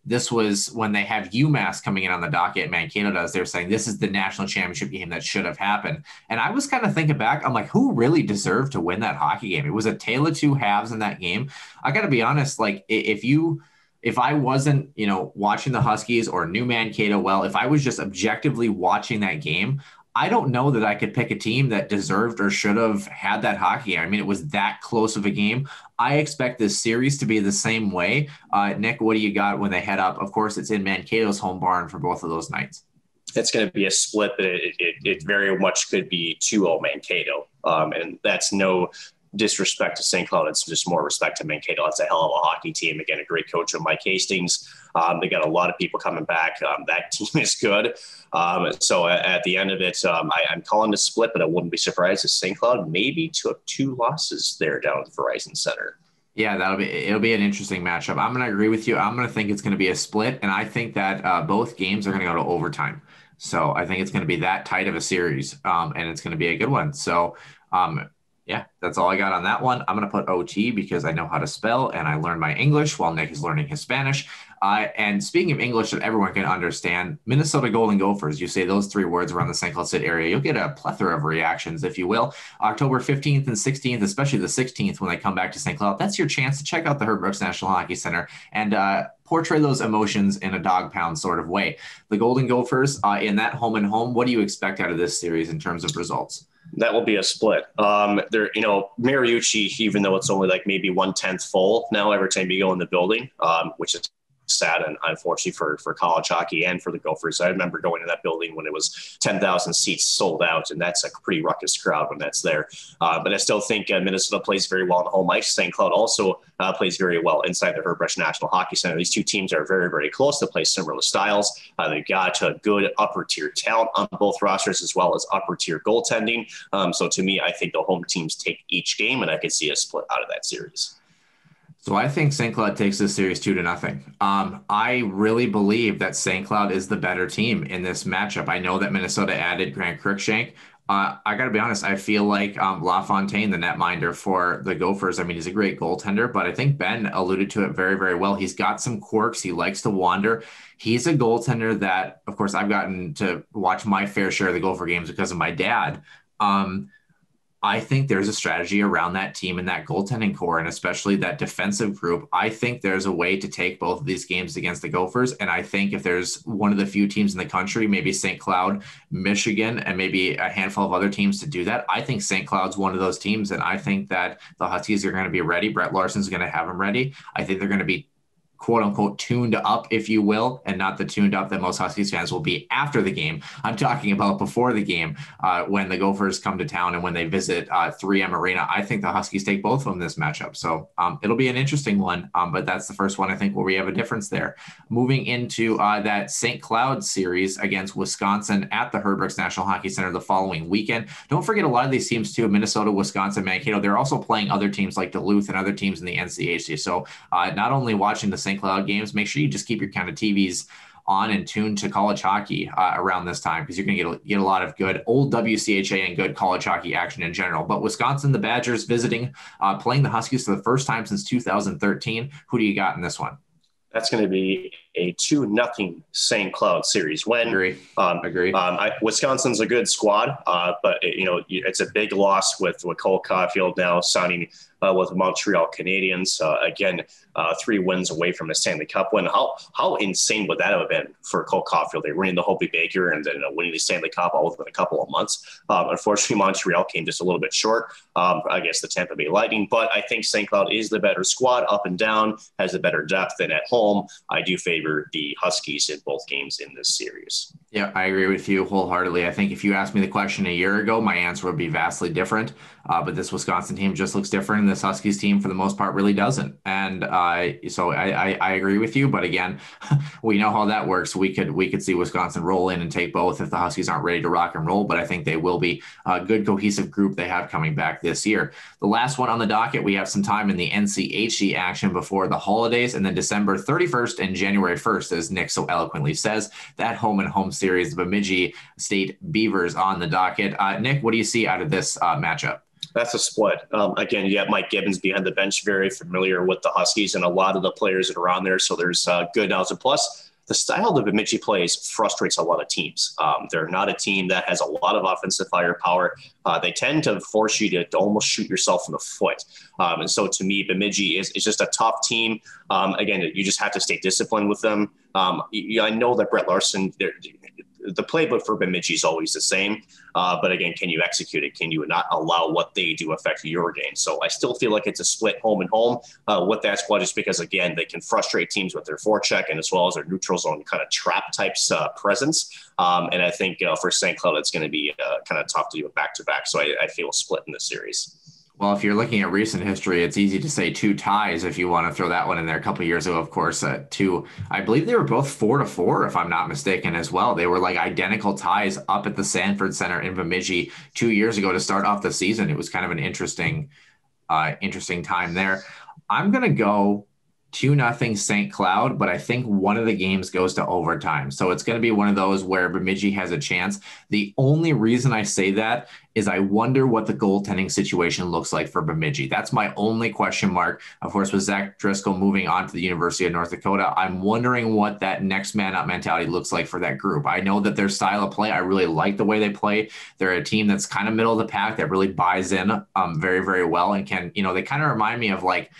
this was when they have UMass coming in on the docket. Mankato does. They're saying this is the national championship game that should have happened. And I was kind of thinking back. I'm like, who really deserved to win that hockey game? It was a tale of two halves in that game. I got to be honest. Like if I wasn't, watching the Huskies or knew Mankato well, if I was just objectively watching that game, I don't know that I could pick a team that deserved or should have had that hockey game. I mean, it was that close of a game. I expect this series to be the same way. Nick, what do you got when they head up? Of course, it's in Mankato's home barn for both of those nights. It's going to be a split, but it very much could be 2-0 Mankato. And that's no disrespect to St. Cloud. It's just more respect to Mankato. That's a hell of a hockey team. Again, a great coach of Mike Hastings. They got a lot of people coming back. That team is good. So at the end of it, I'm calling the split, but I wouldn't be surprised if St. Cloud maybe took 2 losses there down at the Verizon Center. Yeah, it'll be an interesting matchup. I'm going to agree with you. I'm going to think it's going to be a split, and I think that both games are going to go to overtime. So I think it's going to be that tight of a series, and it's going to be a good one. So, yeah, that's all I got on that one. I'm going to put OT because I know how to spell and I learned my English while Nick is learning his Spanish. And speaking of English that everyone can understand, Minnesota Golden Gophers, you say those 3 words around the St. Cloud City area, you'll get a plethora of reactions, if you will. October 15th and 16th, especially the 16th when they come back to St. Cloud, that's your chance to check out the Herbert National Hockey Center and portray those emotions in a dog pound sort of way. The Golden Gophers in that home and home, what do you expect out of this series in terms of results? That will be a split. Mariucci, even though it's only like maybe 1/10 full now every time you go in the building, which is sad and unfortunately for college hockey and for the Gophers. I remember going to that building when it was 10,000 seats sold out, and that's a pretty ruckus crowd when that's there. But I still think Minnesota plays very well on home ice. St. Cloud also plays very well inside the Herbert National Hockey Center. These two teams are very, very close. They play similar styles. They've got a good upper-tier talent on both rosters as well as upper-tier goaltending. So to me, I think the home teams take each game, and I could see a split out of that series. So I think St. Cloud takes this series 2-0. I really believe that St. Cloud is the better team in this matchup. I know that Minnesota added Grant Cruikshank. I got to be honest, I feel like LaFontaine, the netminder for the Gophers, I mean, he's a great goaltender, but I think Ben alluded to it very, very well. He's got some quirks. He likes to wander. He's a goaltender that, of course, I've gotten to watch my fair share of the Gopher games because of my dad. I think there's a strategy around that team and that goaltending core, and especially that defensive group. I think there's a way to take both of these games against the Gophers. And I think if there's one of the few teams in the country, maybe St. Cloud, Michigan, and maybe a handful of other teams to do that, I think St. Cloud's one of those teams. And I think that the Huskies are going to be ready. Brett Larson's going to have them ready. I think they're going to be quote unquote tuned up, if you will, and not the tuned up that most Huskies fans will be after the game. I'm talking about before the game when the Gophers come to town and when they visit 3M Arena. I think the Huskies take both of them this matchup. So it'll be an interesting one, but that's the first one I think where we have a difference there. Moving into that St. Cloud series against Wisconsin at the Herbert National Hockey Center the following weekend. Don't forget a lot of these teams too, Minnesota, Wisconsin, Mankato, they're also playing other teams like Duluth and other teams in the NCHC. So not only watching the St. Cloud games, make sure you just keep your kind of TVs on and tuned to college hockey around this time, because you're going to get a lot of good old WCHA and good college hockey action in general. But Wisconsin, the Badgers visiting, playing the Huskies for the first time since 2013. Who do you got in this one? That's going to be a 2-0 St. Cloud series win. Agree. Wisconsin's a good squad, but it's a big loss with Cole Caulfield now signing with the Montreal Canadiens. Again, 3 wins away from a Stanley Cup win. How insane would that have been for Cole Caulfield? They winning the Hobey Baker and then winning the Stanley Cup all within a couple of months. Unfortunately, Montreal came just a little bit short against the Tampa Bay Lightning, but I think St. Cloud is the better squad up and down, has a better depth than at home. I do favor the Huskies in both games in this series. Yeah, I agree with you wholeheartedly. I think if you asked me the question a year ago, my answer would be vastly different. But this Wisconsin team just looks different, and this Huskies team, for the most part, really doesn't. And so I agree with you. But again, we know how that works. We could see Wisconsin roll in and take both if the Huskies aren't ready to rock and roll. But I think they will be a good cohesive group they have coming back this year. The last one on the docket, we have some time in the NCHC action before the holidays, and then December 31st and January 1st, as Nick so eloquently says, that home and home series, the Bemidji State Beavers on the docket. Nick, what do you see out of this matchup? That's a split. Again, you have Mike Gibbons behind the bench, very familiar with the Huskies and a lot of the players that are on there. So there's good odds. And plus, the style that Bemidji plays frustrates a lot of teams. They're not a team that has a lot of offensive firepower. They tend to force you to almost shoot yourself in the foot. And so to me, Bemidji is just a tough team. Again, you just have to stay disciplined with them. I know that Brett Larson, the playbook for Bemidji is always the same. But again, can you execute it? Can you not allow what they do affect your game? So I still feel like it's a split home and home with that squad, just because, again, they can frustrate teams with their forecheck and as well as their neutral zone kind of trap types presence. And I think for St. Cloud, it's going to be kind of tough to do it back to back. So I feel split in this series. Well, if you're looking at recent history, it's easy to say two ties if you want to throw that one in there. A couple of years ago, of course, I believe they were both 4-4, if I'm not mistaken, as well. They were like identical ties up at the Sanford Center in Bemidji 2 years ago to start off the season. It was kind of an interesting time there. I'm going to go 2-0 St. Cloud, but I think one of the games goes to overtime. So it's going to be one of those where Bemidji has a chance. The only reason I say that is I wonder what the goaltending situation looks like for Bemidji. That's my only question mark. Of course, with Zach Driscoll moving on to the University of North Dakota, I'm wondering what that next man up mentality looks like for that group. I know that their style of play, I really like the way they play. They're a team that's kind of middle of the pack that really buys in very, very well and can, they kind of remind me of like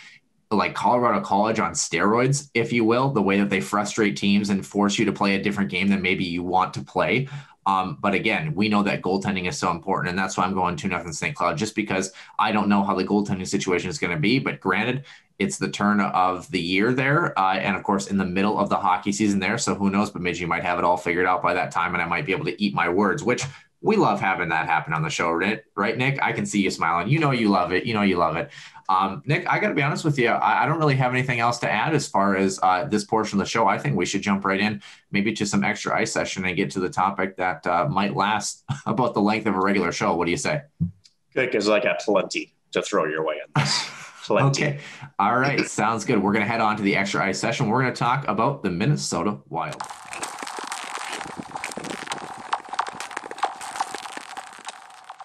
Colorado College on steroids, if you will, the way that they frustrate teams and force you to play a different game than maybe you want to play. But again, we know that goaltending is so important, and that's why I'm going 2-0 St. Cloud, just because I don't know how the goaltending situation is going to be. But granted, it's the turn of the year there, and of course, in the middle of the hockey season there. So who knows, Bemidji might have it all figured out by that time, and I might be able to eat my words, which we love having that happen on the show, right, Nick? I can see you smiling. You love it. You love it. Nick, I got to be honest with you. I don't really have anything else to add as far as this portion of the show. I think we should jump right in, maybe to some extra ice session and get to the topic that might last about the length of a regular show. What do you say? Good, because I got plenty to throw your way on this. Plenty. Okay. All right. Sounds good. We're going to head on to the extra ice session. We're going to talk about the Minnesota Wild.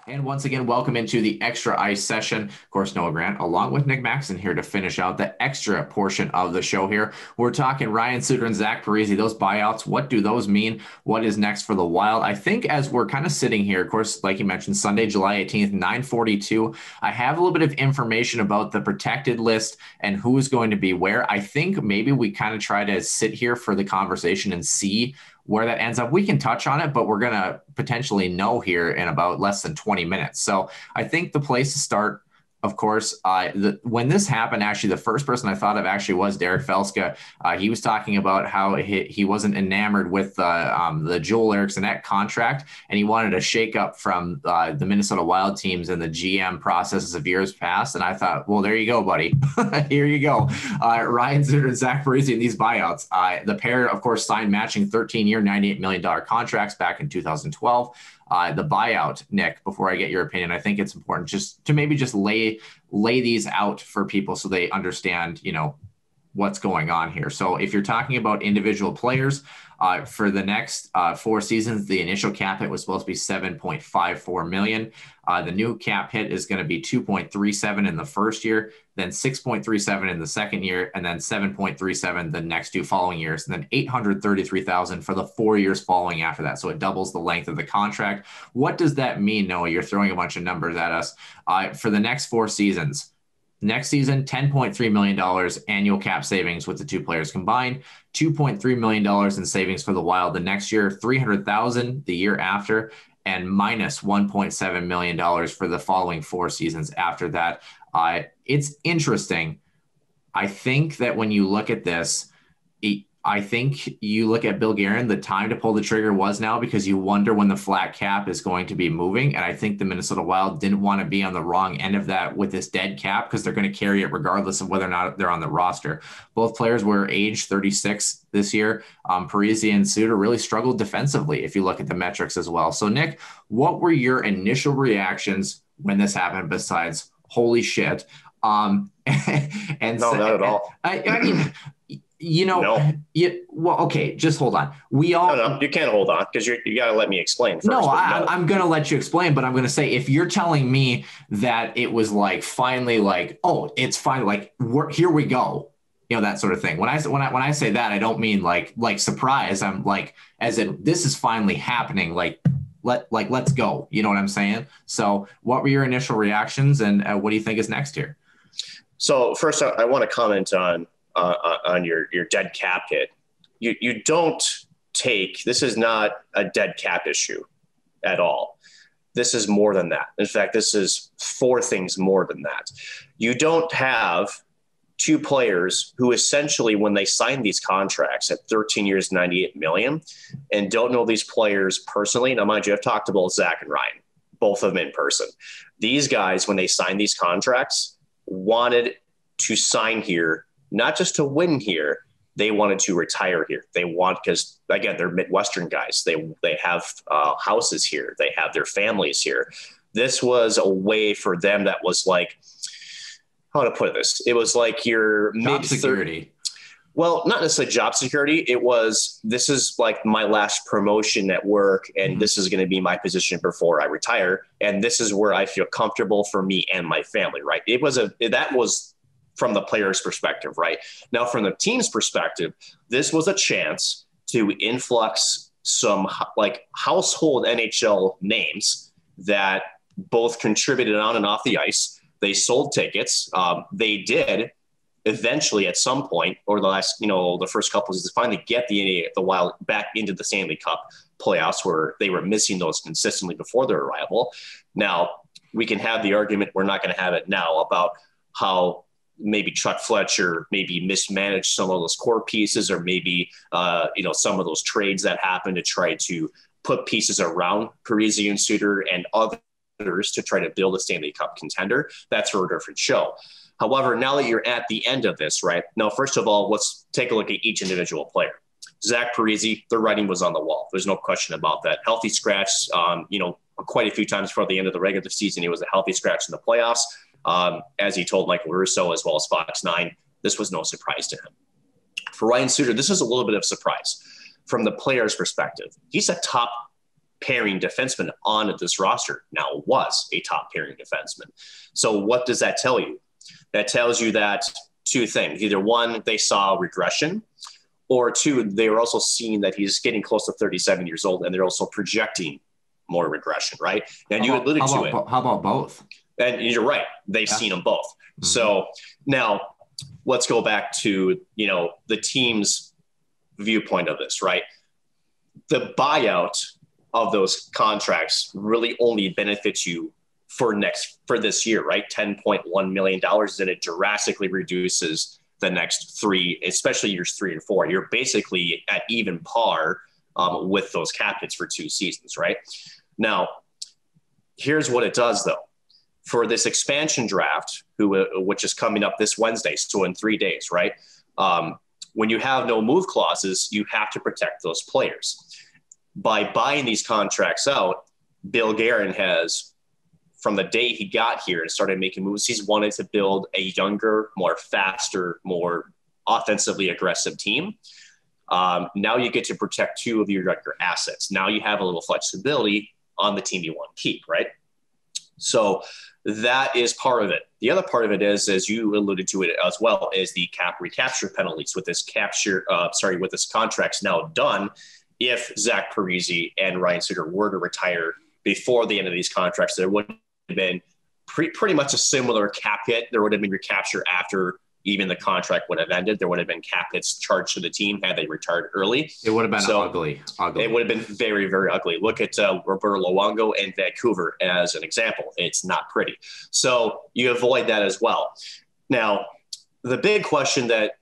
And once again, welcome into the extra ice session. Of course, Noah Grant, along with Nick Maxon here to finish out the extra portion of the show here. We're talking Ryan Suter and Zach Parisi, those buyouts. What do those mean? What is next for the Wild? I think as we're kind of sitting here, of course, like you mentioned, Sunday, July 18th, 9:42, I have a little bit of information about the protected list and who is going to be where. I think maybe we kind of try to sit here for the conversation and see where that ends up. We can touch on it, but we're going to potentially know here in about less than 20 minutes. So I think the place to start, of course, when this happened, actually, the first person I thought of actually was Derek Felska. He was talking about how he wasn't enamored with the Joel Eriksson contract, and he wanted a shakeup from the Minnesota Wild teams and the GM processes of years past. And I thought, well, there you go, buddy. Here you go. Ryan Suter and Zach Parisi in these buyouts. The pair, of course, signed matching 13-year, $98 million contracts back in 2012. The buyout, Nick, before I get your opinion, I think it's important just to maybe just lay these out for people so they understand, what's going on here. So if you're talking about individual players, for the next 4 seasons, the initial cap hit was supposed to be $7.54 million. The new cap hit is going to be 2.37 in the first year, then 6.37 in the second year, and then 7.37 the next 2 following years, and then $833,000 for the 4 years following after that. So it doubles the length of the contract. What does that mean, Noah? You're throwing a bunch of numbers at us. For the next 4 seasons, next season, $10.3 million annual cap savings with the 2 players combined, $2.3 million in savings for the Wild the next year, $300,000 the year after, and minus $1.7 million for the following 4 seasons after that. It's interesting. I think that when you look at this, I think you look at Bill Guerin, the time to pull the trigger was now, because you wonder when the flat cap is going to be moving. And I think the Minnesota Wild didn't want to be on the wrong end of that with this dead cap, because they're going to carry it regardless of whether or not they're on the roster. Both players were age 36 this year. Parise and Suter really struggled defensively if you look at the metrics as well. So Nick, what were your initial reactions when this happened besides holy shit? And no, not at all. I mean, well, okay, just hold on. No, you can't hold on, because you got to let me explain first. I'm going to let you explain, but I'm going to say, if you're telling me that it was like finally like, oh, it's fine, like here we go, that sort of thing. When I say that, I don't mean like surprise. I'm like, as in this is finally happening. Let's go. You know what I'm saying? So what were your initial reactions, and what do you think is next here? So first, I want to comment on your dead cap hit. You don't take, this is not a dead cap issue at all. This is more than that. In fact, this is 4 things more than that. You don't have 2 players who essentially, when they signed these contracts at 13 years, $98 million, and don't know these players personally. Now, mind you, I've talked to both Zach and Ryan, both of them in person. These guys, when they signed these contracts, wanted to sign here, not just to win here. They wanted to retire here. Because again, they're Midwestern guys. They have houses here. They have their families here. This was a way for them that was like, how to put this? It was like your job security. Well, not necessarily job security. This is like my last promotion at work, and this is going to be my position before I retire. And this is where I feel comfortable for me and my family, right? That was from the player's perspective, right? Now, from the team's perspective, this was a chance to influx some like household NHL names that both contributed on and off the ice. They sold tickets. They did eventually at some point, or the first couple of seasons, finally get the Wild back into the Stanley Cup playoffs, where they were missing those consistently before their arrival. Now, we can have the argument, we're not going to have it now, about how maybe Chuck Fletcher maybe mismanaged some of those core pieces, or maybe some of those trades that happened to try to put pieces around Parisi and Suter and others to try to build a Stanley Cup contender. That's for a different show. However, now that you're at the end of this, right now, first of all, let's take a look at each individual player. Zach Parisi, the writing was on the wall. There's no question about that. Healthy scratch, quite a few times before the end of the regular season, he was a healthy scratch in the playoffs. As he told Michael Russo as well as Fox 9, this was no surprise to him. For Ryan Suter, this is a little bit of a surprise from the player's perspective. He's a top pairing defenseman on this roster. Now, was a top pairing defenseman. So what does that tell you? That tells you that 2 things. Either 1, they saw regression, or 2, they were also seeing that he's getting close to 37 years old, and they're also projecting more regression, right? And you alluded to it. How about both? And you're right. They've seen them both. Mm-hmm. So now let's go back to, the team's viewpoint of this, right? The buyout of those contracts really only benefits you for this year, right? $10.1 million, and it drastically reduces the next 3, especially years 3 and 4. You're basically at even par with those cap hits for 2 seasons, right? Now, here's what it does, though. For this expansion draft, which is coming up this Wednesday, so in 3 days, right? When you have no move clauses, you have to protect those players. By buying these contracts out, Bill Guerin has, from the day he got here and started making moves, he's wanted to build a younger, more faster, more offensively aggressive team. Now you get to protect 2 of your younger assets. Now you have a little flexibility on the team you want to keep, right? So that is part of it. The other part of it is, as you alluded to it as well, is the recapture penalties with this with this contracts now done. If Zach Parise and Ryan Suter were to retire before the end of these contracts, there would have been pretty much a similar cap hit. There would have been recapture after even the contract would have ended. There would have been cap hits charged to the team had they retired early. It would have been ugly. It would have been very, very ugly. Look at Roberto Luongo in Vancouver as an example. It's not pretty. So you avoid that as well. Now, the big question that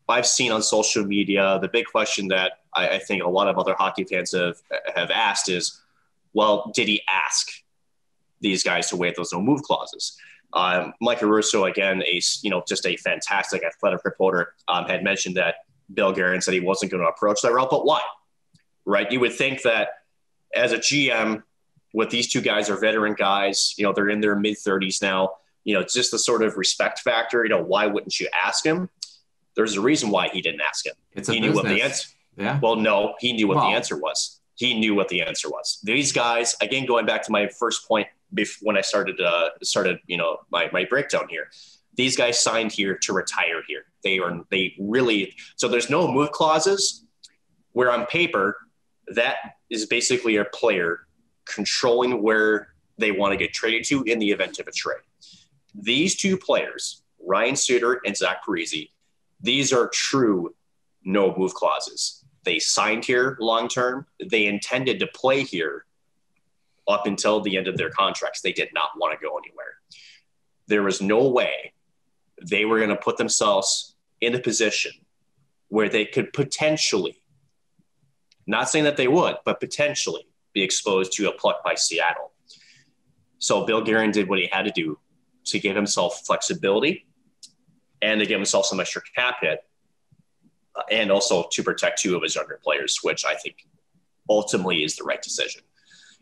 I've seen on social media, the big question that I think a lot of other hockey fans have asked is, well, did he ask these guys to waive those no move clauses? Mike Russo, again, just a fantastic athletic reporter, had mentioned that Bill Guerin said he wasn't going to approach that route, but why? Right? You would think that as a GM, with these two guys are veteran guys, they're in their mid-30s now, just the sort of respect factor, why wouldn't you ask him? There's a reason why he didn't ask him. He knew what the answer. Yeah. Well, no, he knew what the answer was. He knew what the answer was. These guys, again, going back to my first point when I started my breakdown here, these guys signed here to retire here. So there's no move clauses where on paper that is basically a player controlling where they want to get traded to in the event of a trade. These two players, Ryan Suter and Zach Parisi, these are true no move clauses. They signed here long-term. They intended to play here up until the end of their contracts. They did not want to go anywhere. There was no way they were going to put themselves in a position where they could potentially, not saying that they would, but potentially be exposed to a pluck by Seattle. So Bill Guerin did what he had to do to give himself flexibility and to give himself some extra cap hit, and also to protect two of his younger players, which I think ultimately is the right decision.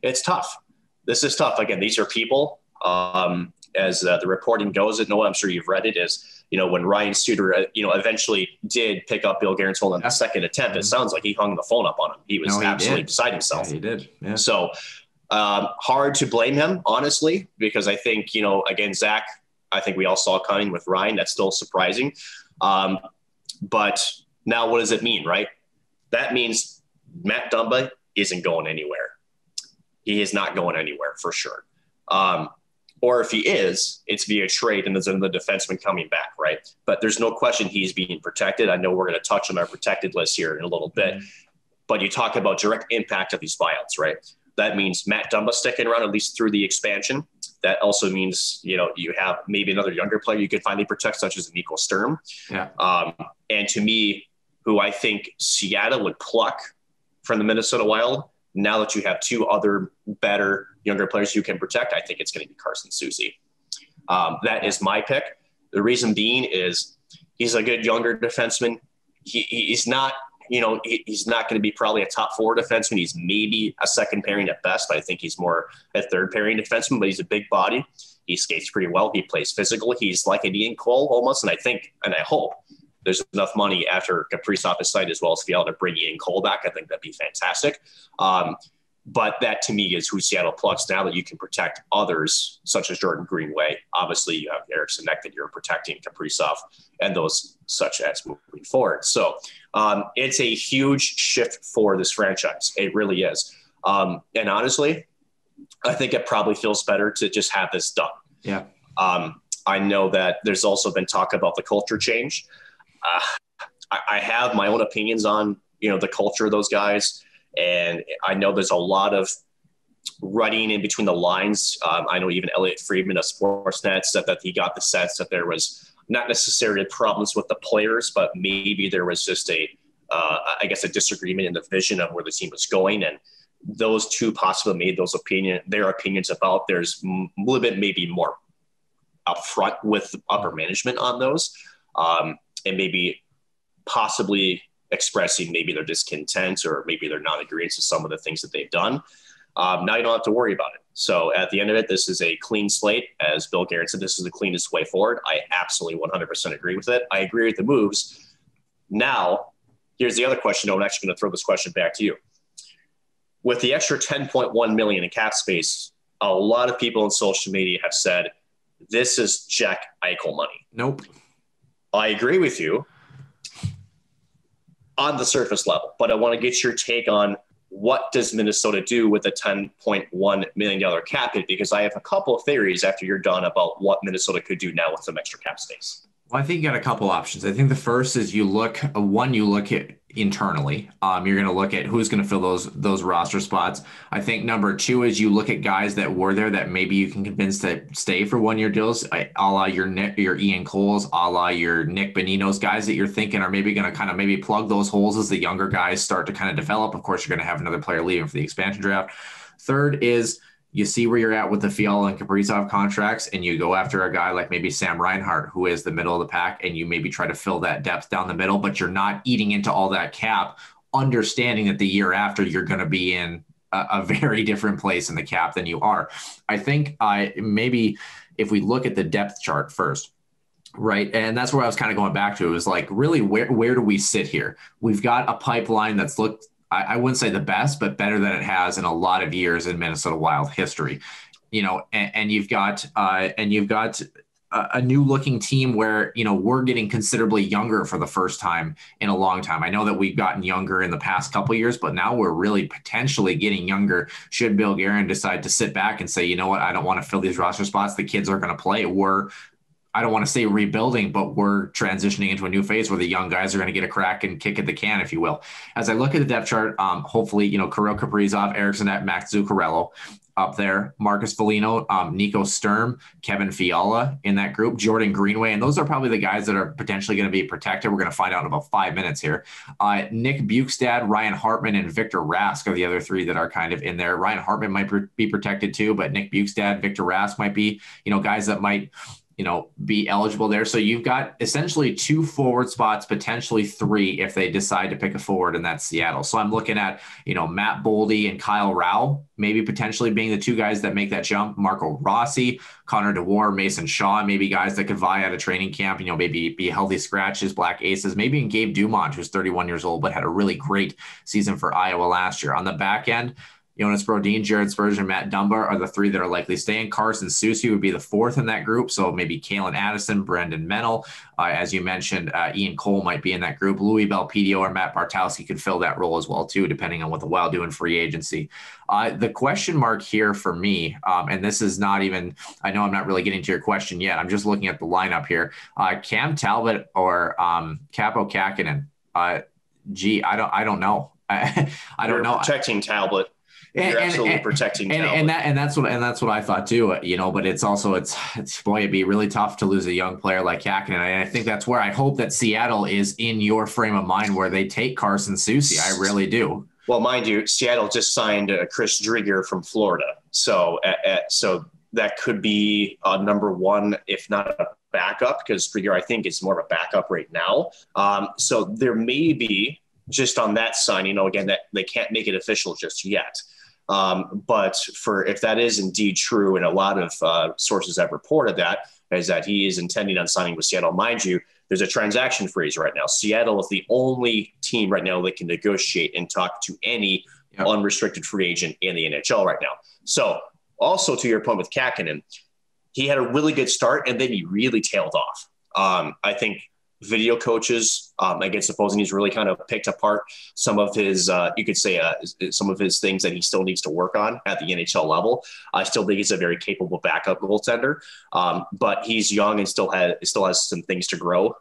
It's tough. This is tough. Again, these are people, as the reporting goes, and Noah, I'm sure you've read it, is, when Ryan Suter, eventually did pick up Bill Guerin's phone on the second attempt, it sounds like he hung the phone up on him. He was absolutely beside himself. Yeah, he did. Yeah. So hard to blame him, honestly, because I think, again, Zach, I think we all saw coming with Ryan. That's still surprising. But now what does it mean, right? That means Matt Dumba isn't going anywhere. He is not going anywhere for sure. Or if he is, it's via trade and there's another defenseman coming back, right? But there's no question he's being protected. I know we're going to touch on our protected list here in a little bit. But you talk about direct impact of these buyouts, right? That means Matt Dumba sticking around at least through the expansion. That also means, you have maybe another younger player you could finally protect, such as Nico Sturm. Yeah. And to me, who I think Seattle would pluck from the Minnesota Wild, now that you have two other better younger players you can protect, I think it's going to be Carson Suzy. That is my pick. The reason being is he's a good younger defenseman. He's not, he's not going to be probably a top four defenseman. He's maybe a second pairing at best, but I think he's more a third pairing defenseman, but he's a big body. He skates pretty well. He plays physical. He's like an Ian Cole almost. And I think, and I hope there's enough money after Kaprizov is signed as well as to be able to bring Ian Cole back. I think that'd be fantastic. But that to me is who Seattle plucks now that you can protect others such as Jordan Greenway. Obviously you have Eriksson Ek that you're protecting, Kaprizov, and those such as moving forward. So it's a huge shift for this franchise. It really is. And honestly, I think it probably feels better to just have this done. Yeah. I know that there's also been talk about the culture change. I have my own opinions on, the culture of those guys. And I know there's a lot of running in between the lines. I know even Elliot Friedman of Sportsnet said that he got the sense that there was not necessarily problems with the players, but maybe there was just a disagreement in the vision of where the team was going. And those two possibly made their opinions about there's a little bit maybe more upfront with upper management on those. And maybe possibly expressing maybe their discontent or maybe their non-agreement to some of the things that they've done. Now you don't have to worry about it. So at the end of it, this is a clean slate. As Bill Guerin said, this is the cleanest way forward. I absolutely 100% agree with it. I agree with the moves. Now, here's the other question. I'm actually going to throw this question back to you. With the extra $10.1 million in cap space, a lot of people on social media have said, this is Jack Eichel money. Nope. I agree with you on the surface level, but I want to get your take on what does Minnesota do with the $10.1 million cap hit? Because I have a couple of theories after you're done about what Minnesota could do now with some extra cap space. Well, I think you got a couple options. I think the first is you look at internally. You're going to look at who's going to fill those roster spots. I think number 2 is you look at guys that were there that maybe you can convince to stay for 1-year deals, a la your Ian Coles, a la your Nick Bonino's, guys that you're thinking are maybe going to kind of maybe plug those holes as the younger guys start to kind of develop. Of course, you're going to have another player leaving for the expansion draft. Third is you see where you're at with the Fiala and Kaprizov contracts, and you go after a guy like maybe Sam Reinhart, who is the middle of the pack, and you maybe try to fill that depth down the middle, but you're not eating into all that cap, understanding that the year after you're going to be in a very different place in the cap than you are. I think maybe if we look at the depth chart first, right, and that's where I was kind of going back to, it was like, really, where do we sit here? We've got a pipeline that's looked, I wouldn't say the best, but better than it has in a lot of years in Minnesota Wild history, and you've got a new looking team where, we're getting considerably younger for the first time in a long time. I know that we've gotten younger in the past couple of years, but now we're really potentially getting younger. Should Bill Guerin decide to sit back and say, you know what, I don't want to fill these roster spots, the kids are going to play. I don't want to say rebuilding, but we're transitioning into a new phase where the young guys are going to get a crack and kick at the can, if you will. As I look at the depth chart, hopefully, Kirill Kaprizov, Eriksson, Max Zuccarello up there, Marcus Foligno, Nico Sturm, Kevin Fiala in that group, Jordan Greenway, and those are probably the guys that are potentially going to be protected. We're going to find out in about 5 minutes here. Nick Bukestad, Ryan Hartman, and Victor Rask are the other 3 that are kind of in there. Ryan Hartman might be protected too, but Nick Bukestad, Victor Rask might be, guys that might be eligible there. So you've got essentially 2 forward spots, potentially 3 if they decide to pick a forward, and that's Seattle. So I'm looking at, Matt Boldy and Kyle Rao, maybe potentially being the 2 guys that make that jump. Marco Rossi, Connor DeWar, Mason Shaw, maybe guys that could vie at a training camp, maybe be healthy scratches, black aces, maybe in Gabe Dumont, who's 31 years old, but had a really great season for Iowa last year. On the back end, Jonas Brodin, Jared Spurgeon, Matt Dunbar are the 3 that are likely staying. Carson Suzy would be the 4th in that group. So maybe Kalen Addison, Brennan Mannell, as you mentioned, Ian Cole might be in that group. Louis Belpedio or Matt Bartowski could fill that role as well too, depending on what the Wild do in free agency. The question mark here for me, and this is not even, I know I'm not really getting to your question yet. I'm just looking at the lineup here. Cam Talbot or Capo Kakinen. I don't know. I don't know. Protecting Talbot. You're absolutely protecting and that's what I thought too, but it's boy, it'd be really tough to lose a young player like Kakinen. And I think that's where I hope that Seattle is in your frame of mind where they take Carson Suzy. I really do. Well, mind you, Seattle just signed Chris Driedger from Florida. So that could be number 1, if not a backup, because Driedger, I think, is more of a backup right now. So there may be, just on that signing, again, that they can't make it official just yet. But if that is indeed true, and a lot of sources have reported that, is that he is intending on signing with Seattle. Mind you, there's a transaction freeze right now. Seattle is the only team right now that can negotiate and talk to any unrestricted free agent in the NHL right now. So also to your point with Kakinen, he had a really good start and then he really tailed off. I think video coaches, again, supposing he's really kind of picked apart some of his, you could say, some of his things that he still needs to work on at the NHL level. I still think he's a very capable backup goaltender, but he's young and still has some things to grow.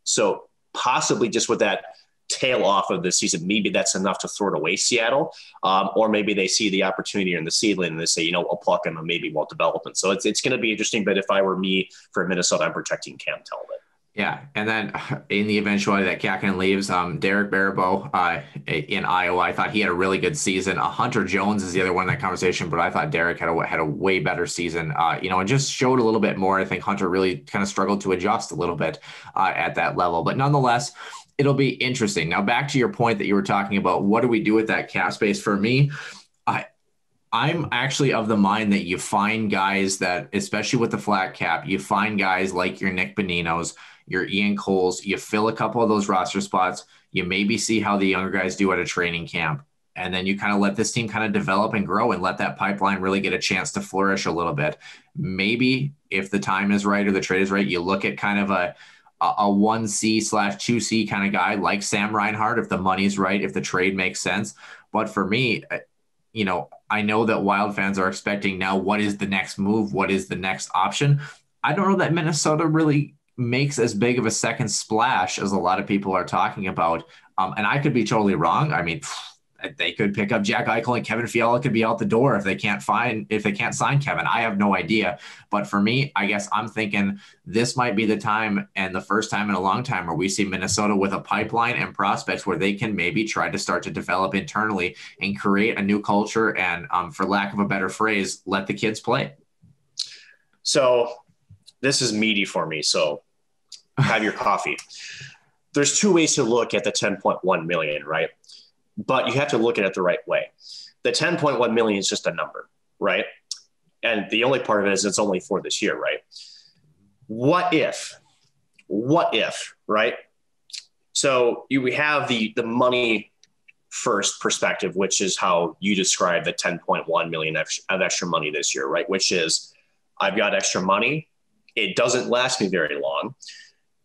So possibly just with that tail off of the season, maybe that's enough to throw it away Seattle, or maybe they see the opportunity in the seedling and they say, we'll pluck him and maybe we'll develop him. So it's going to be interesting. But if I were me for Minnesota, I'm protecting Cam Talbot. Yeah, and then in the eventuality that Kakinen leaves, Derek Baribeau in Iowa, I thought he had a really good season. Hunter Jones is the other one in that conversation, but I thought Derek had a way better season, and just showed a little bit more. I think Hunter really kind of struggled to adjust a little bit at that level, but nonetheless, it'll be interesting. Now, back to your point that you were talking about, what do we do with that cap space? For me, I'm actually of the mind that you find guys that, especially with the flat cap, you find guys like your Nick Boninos, your Ian Coles, you fill a couple of those roster spots, you maybe see how the younger guys do at a training camp, and then you kind of let this team kind of develop and grow and let that pipeline really get a chance to flourish a little bit. Maybe if the time is right or the trade is right, you look at kind of a 1C/2C kind of guy like Sam Reinhart, if the money's right, if the trade makes sense. But for me, I know that Wild fans are expecting now, what is the next move? What is the next option? I don't know that Minnesota really makes as big of a second splash as a lot of people are talking about And I could be totally wrong. I mean, they could pick up Jack Eichel and Kevin Fiala could be out the door if they can't sign Kevin. I have no idea. But for me, I guess I'm thinking this might be the time and the first time in a long time where we see Minnesota with a pipeline and prospects where they can maybe try to start to develop internally and create a new culture. And for lack of a better phrase, let the kids play. So this is meaty for me. So have your coffee. There's two ways to look at the 10.1 million, right? But you have to look at it the right way. The 10.1 million is just a number, right? And the only part of it is it's only for this year, right? What if, right? So we have the money first perspective, which is how you describe the 10.1 million of extra money this year, right? Which is I've got extra money. It doesn't last me very long.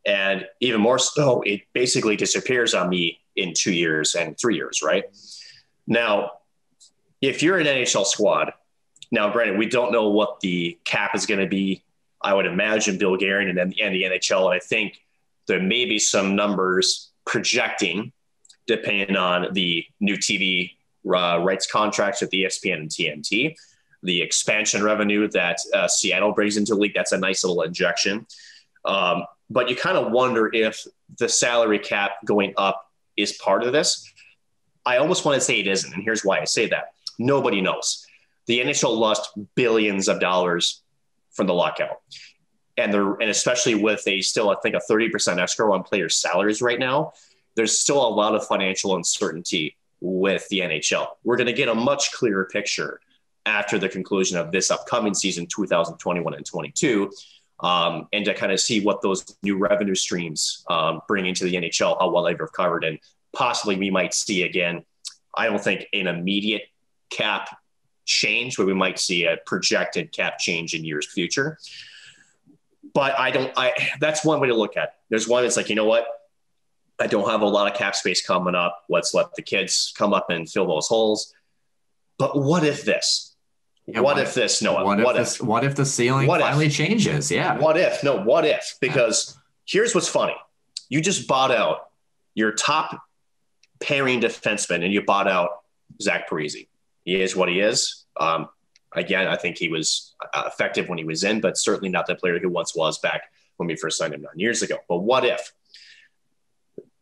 And even more so, it basically disappears on me in 2 years and 3 years, right? Now, if you're an NHL squad, now granted, we don't know what the cap is going to be. I would imagine Bill Guerin and the NHL, and I think there may be some numbers projecting, depending on the new TV rights contracts with ESPN and TNT, the expansion revenue that Seattle brings into the league. That's a nice little injection. But you kind of wonder if the salary cap going up is part of this. I almost want to say it isn't. And here's why I say that. Nobody knows. The NHL lost billions of dollars from the lockout. And especially with I think a 30% escrow on players' salaries right now, there's still a lot of financial uncertainty with the NHL. We're going to get a much clearer picture after the conclusion of this upcoming season, 2021 and 22, and to kind of see what those new revenue streams bring into the NHL, how well they've recovered, and possibly we might see again, I don't think an immediate cap change, but we might see a projected cap change in years future. But that's one way to look at it. There's one that's like, you know what? I don't have a lot of cap space coming up. Let's let the kids come up and fill those holes. But what if this? Yeah, what if this, Noah? What if the ceiling finally changes? Yeah. What if? Because here's what's funny. You just bought out your top pairing defenseman and you bought out Zach Parise. He is what he is. Again, I think he was effective when he was in, but certainly not the player he once was back when we first signed him 9 years ago. But what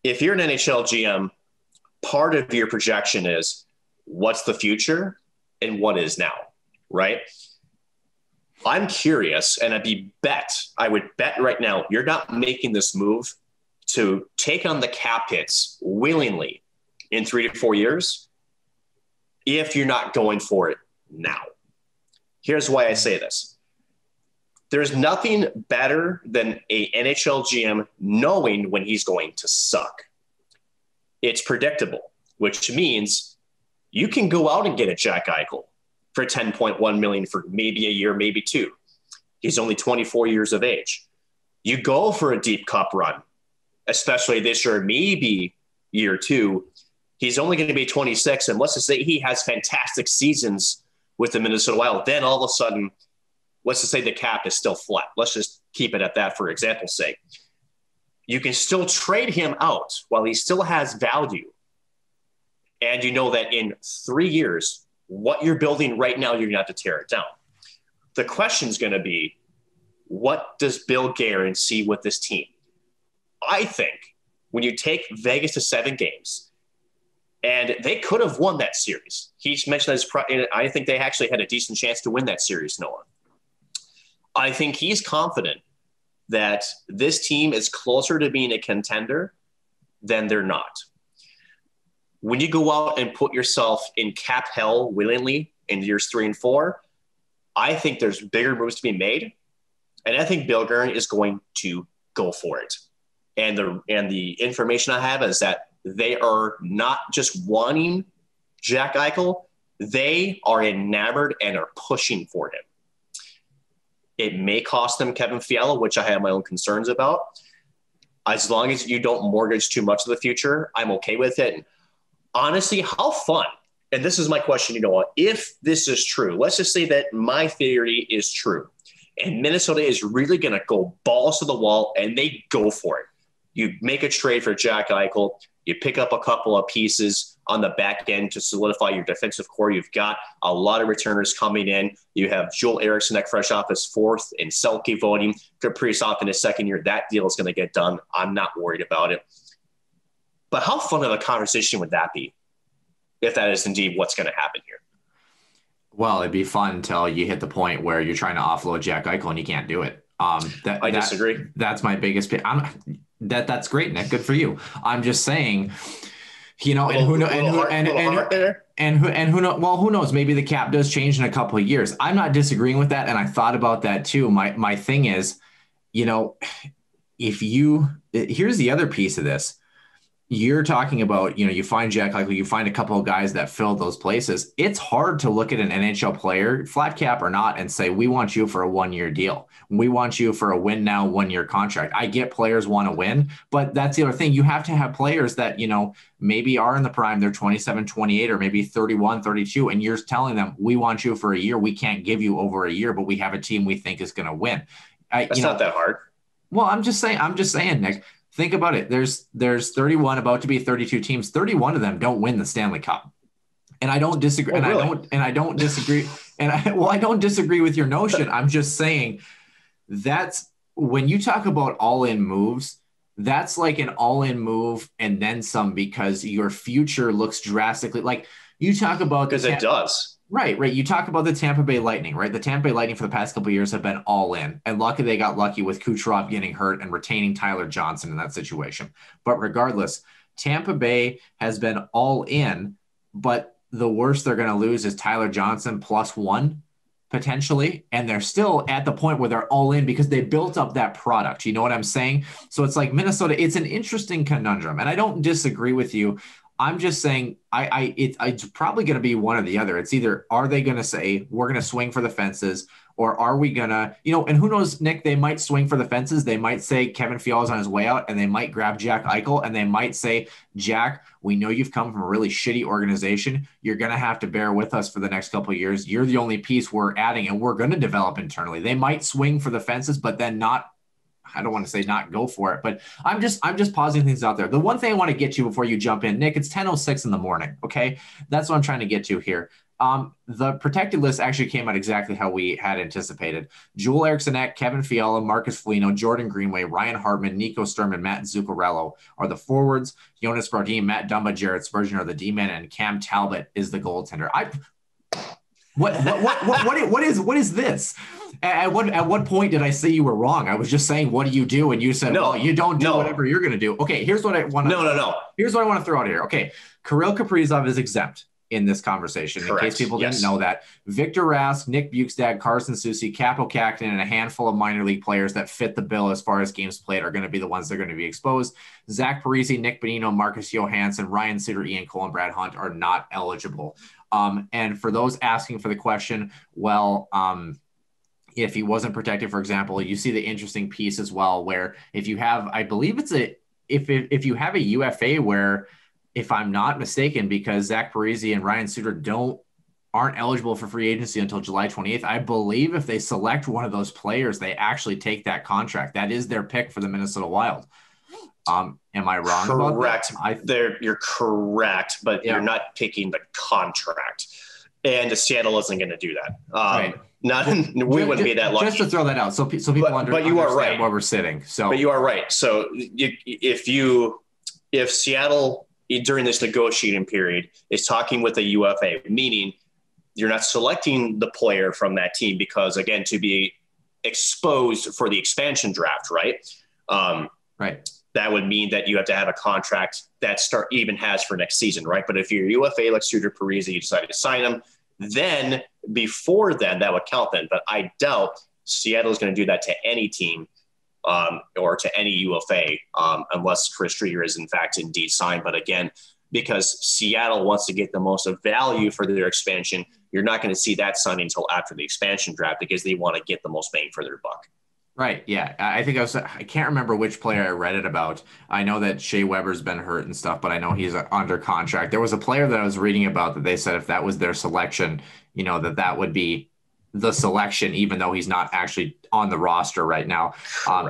if you're an NHL GM, part of your projection is what's the future and what is now? Right? I'm curious, and I would bet right now you're not making this move to take on the cap hits willingly in 3 to 4 years if you're not going for it now. Here's why I say this. There's nothing better than a NHL GM knowing when he's going to suck. It's predictable, which means you can go out and get a Jack Eichel for $10.1 million for maybe a year, maybe two. He's only 24 years of age. You go for a deep cup run, especially this year, maybe year two. He's only going to be 26, and let's just say he has fantastic seasons with the Minnesota Wild. Then all of a sudden, let's just say the cap is still flat. Let's just keep it at that for example's sake. You can still trade him out while he still has value. And you know that in 3 years, what you're building right now, you're going to have to tear it down. The question is going to be, what does Bill Guerin see with this team? I think when you take Vegas to 7 games, and they could have won that series. He's mentioned that I think they actually had a decent chance to win that series, Noah. I think he's confident that this team is closer to being a contender than they're not. When you go out and put yourself in cap hell willingly in years 3 and 4, I think there's bigger moves to be made. And I think Bill Guerin is going to go for it. And the information I have is that they are not just wanting Jack Eichel. They are enamored and are pushing for him. It may cost them Kevin Fiala, which I have my own concerns about. As long as you don't mortgage too much of the future, I'm okay with it. Honestly, how fun, and this is my question, if this is true, let's just say that my theory is true, and Minnesota is really going to go balls to the wall, and they go for it. You make a trade for Jack Eichel. You pick up a couple of pieces on the back end to solidify your defensive core. You've got a lot of returners coming in. You have Joel Eriksson fresh off his fourth and Selke voting. Parise off in his second year. That deal is going to get done. I'm not worried about it. But how fun of a conversation would that be if that is indeed what's going to happen here? Well, it'd be fun until you hit the point where you're trying to offload Jack Eichel and you can't do it. I disagree. That's my biggest. That's great, Nick. Good for you. I'm just saying, you know, and who knows? Well, who knows? Maybe the cap does change in a couple of years. I'm not disagreeing with that, and I thought about that too. My thing is, you know, here's the other piece of this. You're talking about, you know, you find Jack Eichel, you find a couple of guys that fill those places. It's hard to look at an NHL player, flat cap or not, and say, we want you for a 1-year deal. We want you for a win now 1-year contract. I get players want to win, but that's the other thing. You have to have players that, you know, maybe are in the prime. They're 27, 28, or maybe 31, 32. And you're telling them, we want you for a year. We can't give you over a year, but we have a team we think is going to win. That's not that hard. Well, I'm just saying, Nick. Think about it. There's 31, about to be 32 teams. 31 of them don't win the Stanley Cup, and I don't disagree. Oh, really? I don't disagree. I don't disagree with your notion. I'm just saying that's when you talk about all-in moves. That's like an all-in move and then some, because your future looks drastically like you talk about because it does. Right. You talk about the Tampa Bay Lightning, right? The Tampa Bay Lightning for the past couple of years have been all in, and they got lucky with Kucherov getting hurt and retaining Tyler Johnson in that situation. But regardless, Tampa Bay has been all in, but the worst they're going to lose is Tyler Johnson +1 potentially. And they're still at the point where they're all in because they built up that product. You know what I'm saying? So it's like Minnesota, it's an interesting conundrum, and I don't disagree with you. I'm just saying it's probably going to be one or the other. It's either, are they going to say, we're going to swing for the fences, or are we going to, you know, and who knows, Nick, they might swing for the fences. They might say Kevin Fiala's on his way out, and they might grab Jack Eichel, and they might say, Jack, we know you've come from a really shitty organization. You're going to have to bear with us for the next couple of years. You're the only piece we're adding, and we're going to develop internally. They might swing for the fences, but then not, I don't want to say not go for it, but I'm just pausing things out there. The one thing I want to get to before you jump in, Nick, it's 10:06 in the morning. Okay. That's what I'm trying to get to here. The protected list actually came out exactly how we had anticipated. Joel Eriksson, Kevin Fiala, Marcus Foligno, Jordan Greenway, Ryan Hartman, Nico Sturm, and Matt Zuccarello are the forwards. Jonas Brodin, Matt Dumba, Jarrett Spurgeon are the D-men, and Cam Talbot is the goaltender. What is this? At what point did I say you were wrong? I was just saying, what do you do? And you said, no, well, you don't do whatever you're going to do. Okay, here's what I want to. No. Here's what I want to throw out here. Okay, Kirill Kaprizov is exempt in this conversation. Correct. In case people didn't know that. Victor Rask, Nick Bukestad, Carson Suzy, Capo Cacton, and a handful of minor league players that fit the bill as far as games played are going to be the ones that are going to be exposed. Zach Parise, Nick Bonino, Marcus Johansson, Ryan Suter, Ian Cole, and Brad Hunt are not eligible. And for those asking for the question, well, if he wasn't protected, for example, you see the interesting piece as well, where if you have, I believe it's if you have a UFA where, if I'm not mistaken, because Zach Parise and Ryan Suter aren't eligible for free agency until July 28th, I believe if they select one of those players, they actually take that contract. That is their pick for the Minnesota Wild. Am I wrong about that? You're correct, but you're not picking the contract. And Seattle isn't going to do that. Right. We wouldn't be that lucky. Just to throw that out, so people but you are right where we're sitting. So, but you are right. So if Seattle during this negotiating period is talking with a UFA, meaning you're not selecting the player from that team because, again, to be exposed for the expansion draft, right? Right. That would mean that you have to have a contract that even has for next season, right? But if you're UFA like Suter, Parisi, you decided to sign them, then before then that would count then. But I doubt Seattle is going to do that to any team or to any UFA unless Chris Streeter is in fact indeed signed. But again, because Seattle wants to get the most of value for their expansion, you're not going to see that signing until after the expansion draft because they want to get the most bang for their buck. Right. Yeah. I think I can't remember which player I read it about. I know that Shea Weber's been hurt and stuff, but I know he's under contract. There was a player that I was reading about that they said if that was their selection, you know, that would be the selection, even though he's not actually on the roster right now.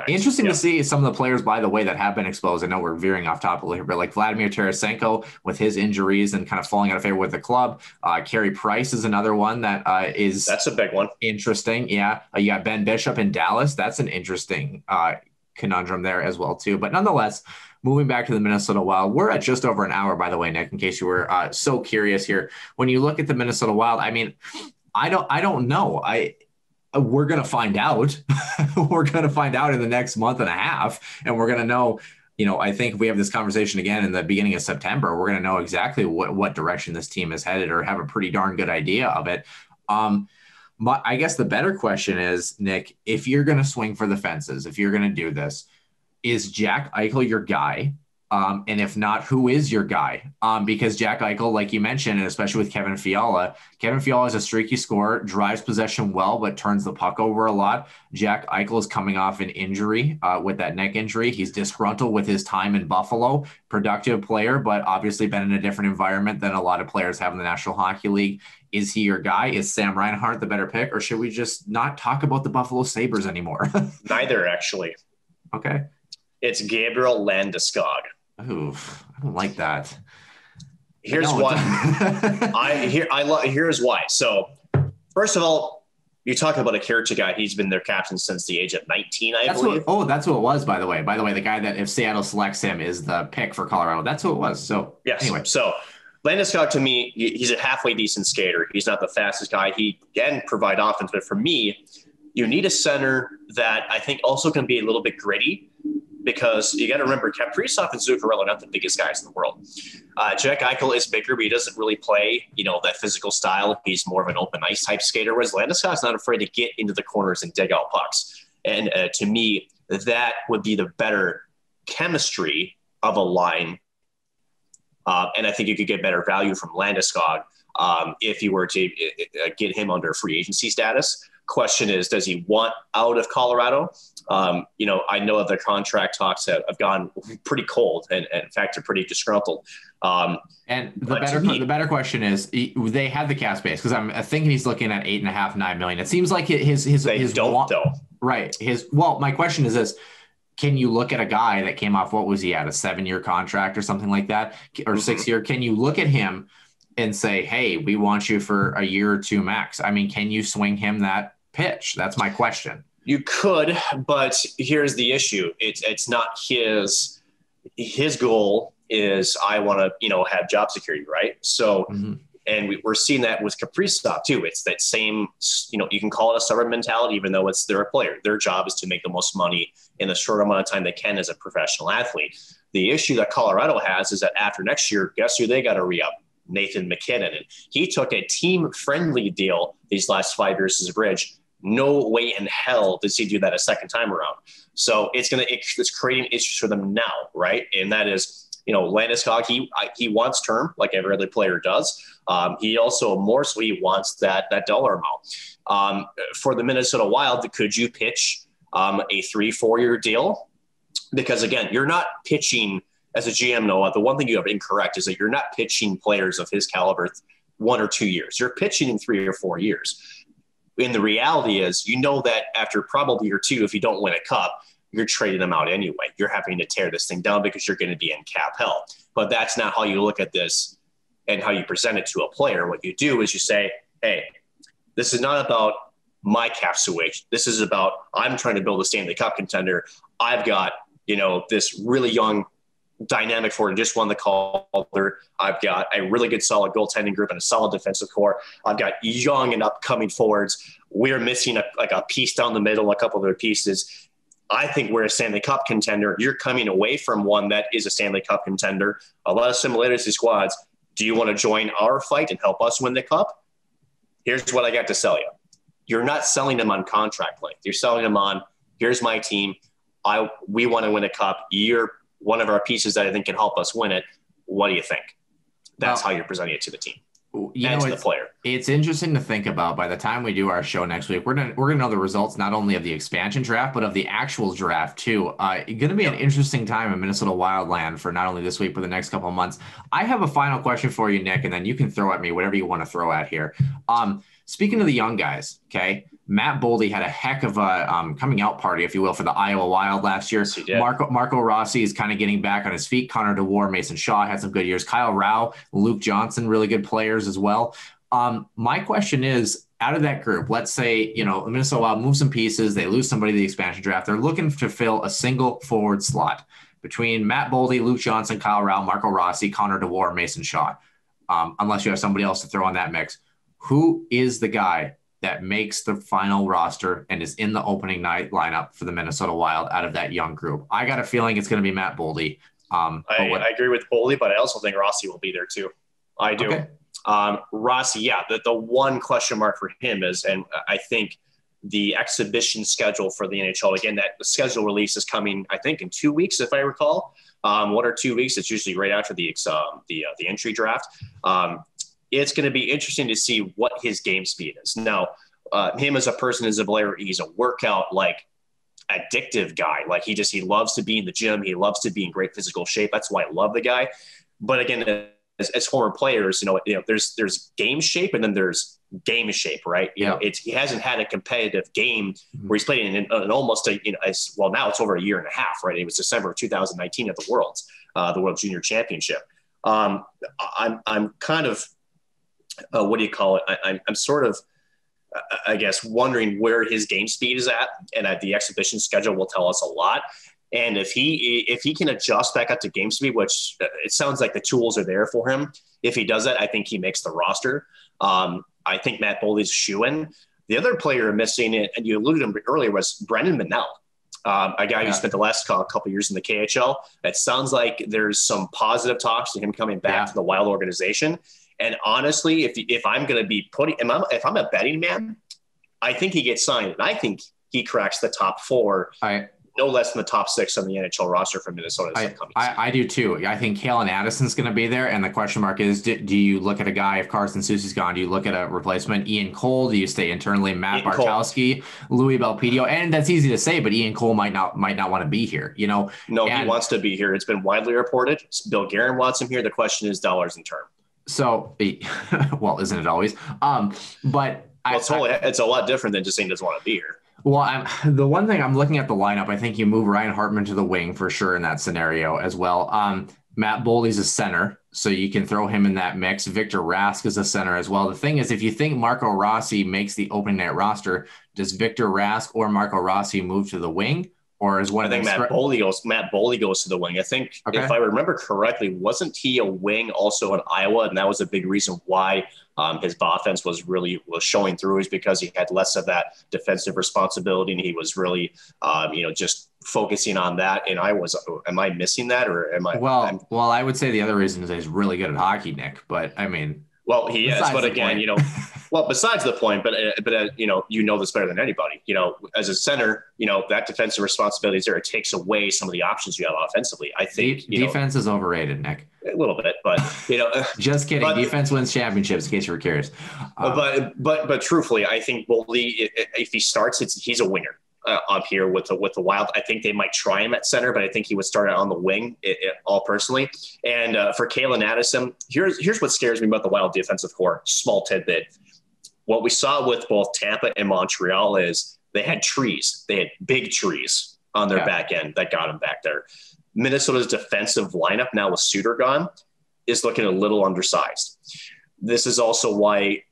Interesting to see some of the players, by the way, that have been exposed. I know we're veering off topic here, but like Vladimir Tarasenko with his injuries and kind of falling out of favor with the club. Carey Price is another one that's a big one. Interesting. Yeah. You got Ben Bishop in Dallas. That's an interesting conundrum there as well too. But nonetheless, moving back to the Minnesota Wild, we're at just over an hour, by the way, Nick, in case you were so curious here. When you look at the Minnesota Wild, I mean, I don't know. We're going to find out. We're going to find out in the next month and a half, and we're going to know, I think if we have this conversation again in the beginning of September, we're going to know exactly what direction this team is headed, or have a pretty darn good idea of it. I guess the better question is, Nick, if you're going to swing for the fences, if you're going to do this, is Jack Eichel your guy? And if not, who is your guy? Because Jack Eichel, like you mentioned, and especially with Kevin Fiala is a streaky scorer, drives possession well, but turns the puck over a lot. Jack Eichel is coming off an injury with that neck injury. He's disgruntled with his time in Buffalo. Productive player, but obviously been in a different environment than a lot of players have in the National Hockey League. Is he your guy? Is Sam Reinhart the better pick? Or should we just not talk about the Buffalo Sabres anymore? Neither, actually. Okay. It's Gabriel Landeskog. Oof, I don't like that. Here's why. Here's why. So, first of all, you talk about a character guy. He's been their captain since the age of 19, I believe. That's who it was, by the way. By the way, the guy that if Seattle selects him is the pick for Colorado. That's who it was. So, yes. Anyway. So, Landeskog, to me, he's a halfway decent skater. He's not the fastest guy. He can provide offense, but for me, you need a center that I think also can be a little bit gritty. Because you got to remember, Kaprizov and Zuccarello are not the biggest guys in the world. Jack Eichel is bigger, but he doesn't really play, that physical style. He's more of an open ice type skater, whereas Landeskog's not afraid to get into the corners and dig out pucks. And to me, that would be the better chemistry of a line. And I think you could get better value from Landeskog if you were to get him under free agency status. Question is, does he want out of Colorado? I know the contract talks have gone pretty cold, and in fact, they're pretty disgruntled. And the better question is, they have the cap space, because I'm thinking he's looking at $8.5-9 million. It seems like his don't though. Right. My question is this: can you look at a guy that came off, what was he at, a 7-year contract or something like that, or 6-year? Can you look at him and say, hey, we want you for a year or two max? I mean, can you swing him that pitch? That's my question. You could, but here's the issue. It's not his goal is I want to, have job security, right? So, and we're seeing that with Kaprizov too. It's that same, you can call it a stubborn mentality, even though they're a player. Their job is to make the most money in the short amount of time they can as a professional athlete. The issue that Colorado has is that after next year, guess who they got to re-up? Nathan McKinnon. And he took a team-friendly deal these last 5 years as a bridge. No way in hell does he do that a second time around. So it's creating issues for them now, right? And that is, Landeskog, he wants term like every other player does. He also more so he wants that dollar amount. For the Minnesota Wild, could you pitch a 3-4 year deal? Because again, you're not pitching as a GM, Noah. The one thing you have incorrect is that you're not pitching players of his caliber 1 or 2 years. You're pitching in 3 or 4 years. And the reality is, that after probably year 2, if you don't win a cup, you're trading them out anyway. You're having to tear this thing down because you're going to be in cap hell. But that's not how you look at this and how you present it to a player. What you do is you say, hey, this is not about my cap situation. This is about I'm trying to build a Stanley Cup contender. I've got, this really young dynamic forward, just won the Calder. I've got a really good solid goaltending group and a solid defensive core. I've got young and upcoming forwards. We're missing a piece down the middle, a couple of other pieces. I think we're a Stanley Cup contender. You're coming away from one that is a Stanley Cup contender. A lot of similarities to squads. Do you want to join our fight and help us win the cup? Here's what I got to sell you. You're not selling them on contract length. You're selling them on, here's my team. We want to win a cup. You're one of our pieces that I think can help us win it. What do you think? That's how you're presenting it to the team and to the player. It's interesting to think about. By the time we do our show next week, we're gonna know the results not only of the expansion draft but of the actual draft too. It's going to be an interesting time in Minnesota Wildland for not only this week but the next couple of months. I have a final question for you, Nick, and then you can throw at me whatever you want to throw at here. Speaking of the young guys, okay, Matt Boldy had a heck of a coming out party, if you will, for the Iowa Wild last year. Marco Rossi is kind of getting back on his feet. Connor DeWar, Mason Shaw had some good years. Kyle Rao, Luke Johnson, really good players as well. My question is, out of that group, let's say, Minnesota Wild move some pieces, they lose somebody to the expansion draft. They're looking to fill a single forward slot between Matt Boldy, Luke Johnson, Kyle Rao, Marco Rossi, Connor DeWar, Mason Shaw, unless you have somebody else to throw in that mix. Who is the guy that makes the final roster and is in the opening night lineup for the Minnesota Wild out of that young group? I got a feeling it's going to be Matt Boldy. I agree with Boldy, but I also think Rossi will be there too. I do. Okay. Rossi, the one question mark for him is, and I think the exhibition schedule for the NHL, again, that the schedule release is coming, I think, in 2 weeks, if I recall. 1 or 2 weeks. It's usually right after the entry draft. It's going to be interesting to see what his game speed is. Now, him as a person, as a player, he's a workout, addictive guy. He loves to be in the gym. He loves to be in great physical shape. That's why I love the guy. But again, as former players, there's game shape and then there's game shape, right? He hasn't had a competitive game where he's played in almost now it's over a year and a half, right? It was December of 2019 at the World Junior Championship. I'm kind of, what do you call it? I'm sort of, I guess, wondering where his game speed is at, and the exhibition schedule will tell us a lot. And if he can adjust back up to game speed, which it sounds like the tools are there for him, if he does that, I think he makes the roster. I think Matt Boldy's shoo-in. The other player missing, and you alluded to him earlier, was Brennan Mannell, a guy who spent the last couple years in the KHL. It sounds like there's some positive talks to him coming back to the Wild organization. And honestly, if I'm going to be if I'm a betting man, I think he gets signed, and I think he cracks the top 4. No less than the top 6 on the NHL roster for Minnesota. I do too. I think Kalen Addison's going to be there. And the question mark is, do you look at a guy, if Carson Suzy's gone, do you look at a replacement? Ian Cole? Do you stay internally? Matt Bartowski, Louis Belpedio? And that's easy to say, but Ian Cole might not want to be here, No, he wants to be here. It's been widely reported. Bill Guerin wants him here. The question is dollars and term. So, well, isn't it always? It's a lot different than just saying he doesn't want to be here. Well, the one thing I'm looking at the lineup, I think you move Ryan Hartman to the wing for sure in that scenario as well. Matt Boldy's a center, so you can throw him in that mix. Victor Rask is a center as well. The thing is, if you think Marco Rossi makes the opening night roster, does Victor Rask or Marco Rossi move to the wing? Or is one I think Matt Boldy goes to the wing. I think, if I remember correctly, wasn't he a wing also in Iowa? And that was a big reason why his offense was showing through, is because he had less of that defensive responsibility, and he was really, just focusing on that. And am I missing that, or am I? Well, I would say the other reason is he's really good at hockey, Nick. But I mean, well, he is. But again, besides the point, but this better than anybody. As a center, that defensive responsibility is there. It takes away some of the options you have offensively. I think defense is overrated, Nick. A little bit, but just kidding. Defense wins championships, in case you were curious. But truthfully, I think Boldy, if he starts, he's a winger. Up here with the Wild. I think they might try him at center, but I think he would start on the wing, all personally. And for Kalen Addison, here's what scares me about the Wild defensive core. Small tidbit. What we saw with both Tampa and Montreal is they had trees. They had big trees on their back end that got them back there. Minnesota's defensive lineup now with Suter gone is looking a little undersized. This is also why,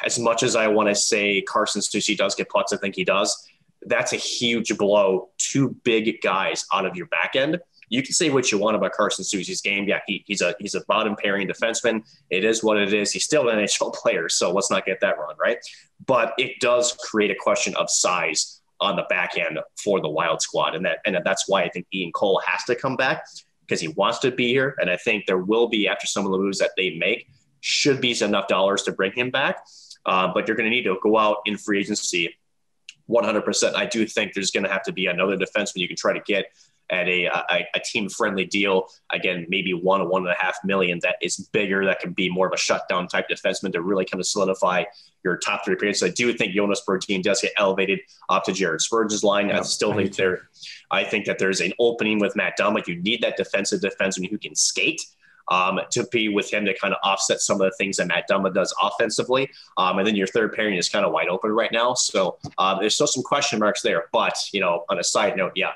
as much as I want to say Carson Suzy does get putts, I think he does. That's a huge blow. 2 big guys out of your back end. You can say what you want about Carson Suzy's game. Yeah, he's a bottom pairing defenseman. It is what it is. He's still an NHL player, so let's not get that wrong, right? But it does create a question of size on the back end for the Wild squad, and that's why I think Ian Cole has to come back, because he wants to be here, and I think there will be, after some of the moves that they make, should be enough dollars to bring him back. But you're going to need to go out in free agency 100%. I do think there's going to have to be another defenseman you can try to get at a team-friendly deal. Again, maybe $1.5 million that is bigger, that can be more of a shutdown type defenseman to really kind of solidify your top 3 periods. So I do think Jonas Brodin does get elevated up to Jared Spurgeon's line. I think that there's an opening with Matt Dumba. You need that defensive defenseman who can skate. to be with him to kind of offset some of the things that Matt Dumba does offensively. And then your third pairing is kind of wide open right now. So there's still some question marks there. But, on a side note, yeah,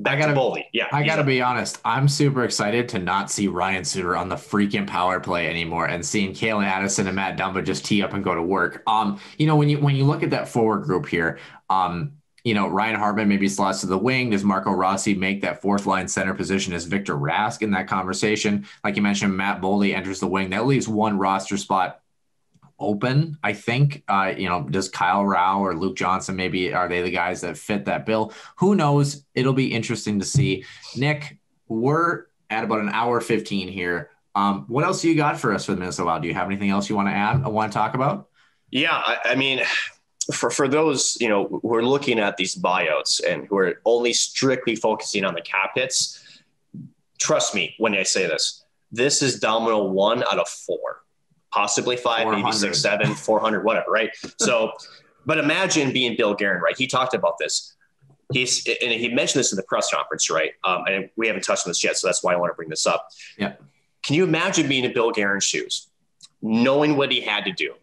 I gotta be honest. I'm super excited to not see Ryan Suter on the freaking power play anymore, and seeing Kalen Addison and Matt Dumba just tee up and go to work. When you look at that forward group here, Ryan Hartman maybe slots to the wing. Does Marco Rossi make that fourth line center position? Is Victor Rask in that conversation? Like you mentioned, Matt Boldy enters the wing. That leaves one roster spot open, I think. Does Kyle Rao or Luke Johnson, maybe are they the guys that fit that bill? Who knows? It'll be interesting to see. Nick, we're at about an hour 15 here. What else do you got for us for the Minnesota Wild? Do you have anything else you want to add? I want to talk about? Yeah, I mean, for those, who are looking at these buyouts and who are only strictly focusing on the cap hits, trust me when I say this is domino 1 out of 4. Possibly 5, 400. Maybe 6, 7, 400, whatever, right? So, but imagine being Bill Guerin, right? He talked about this. He mentioned this in the press conference, right? And we haven't touched on this yet, so that's why I want to bring this up. Yeah. Can you imagine being in Bill Guerin's shoes, knowing what he had to do,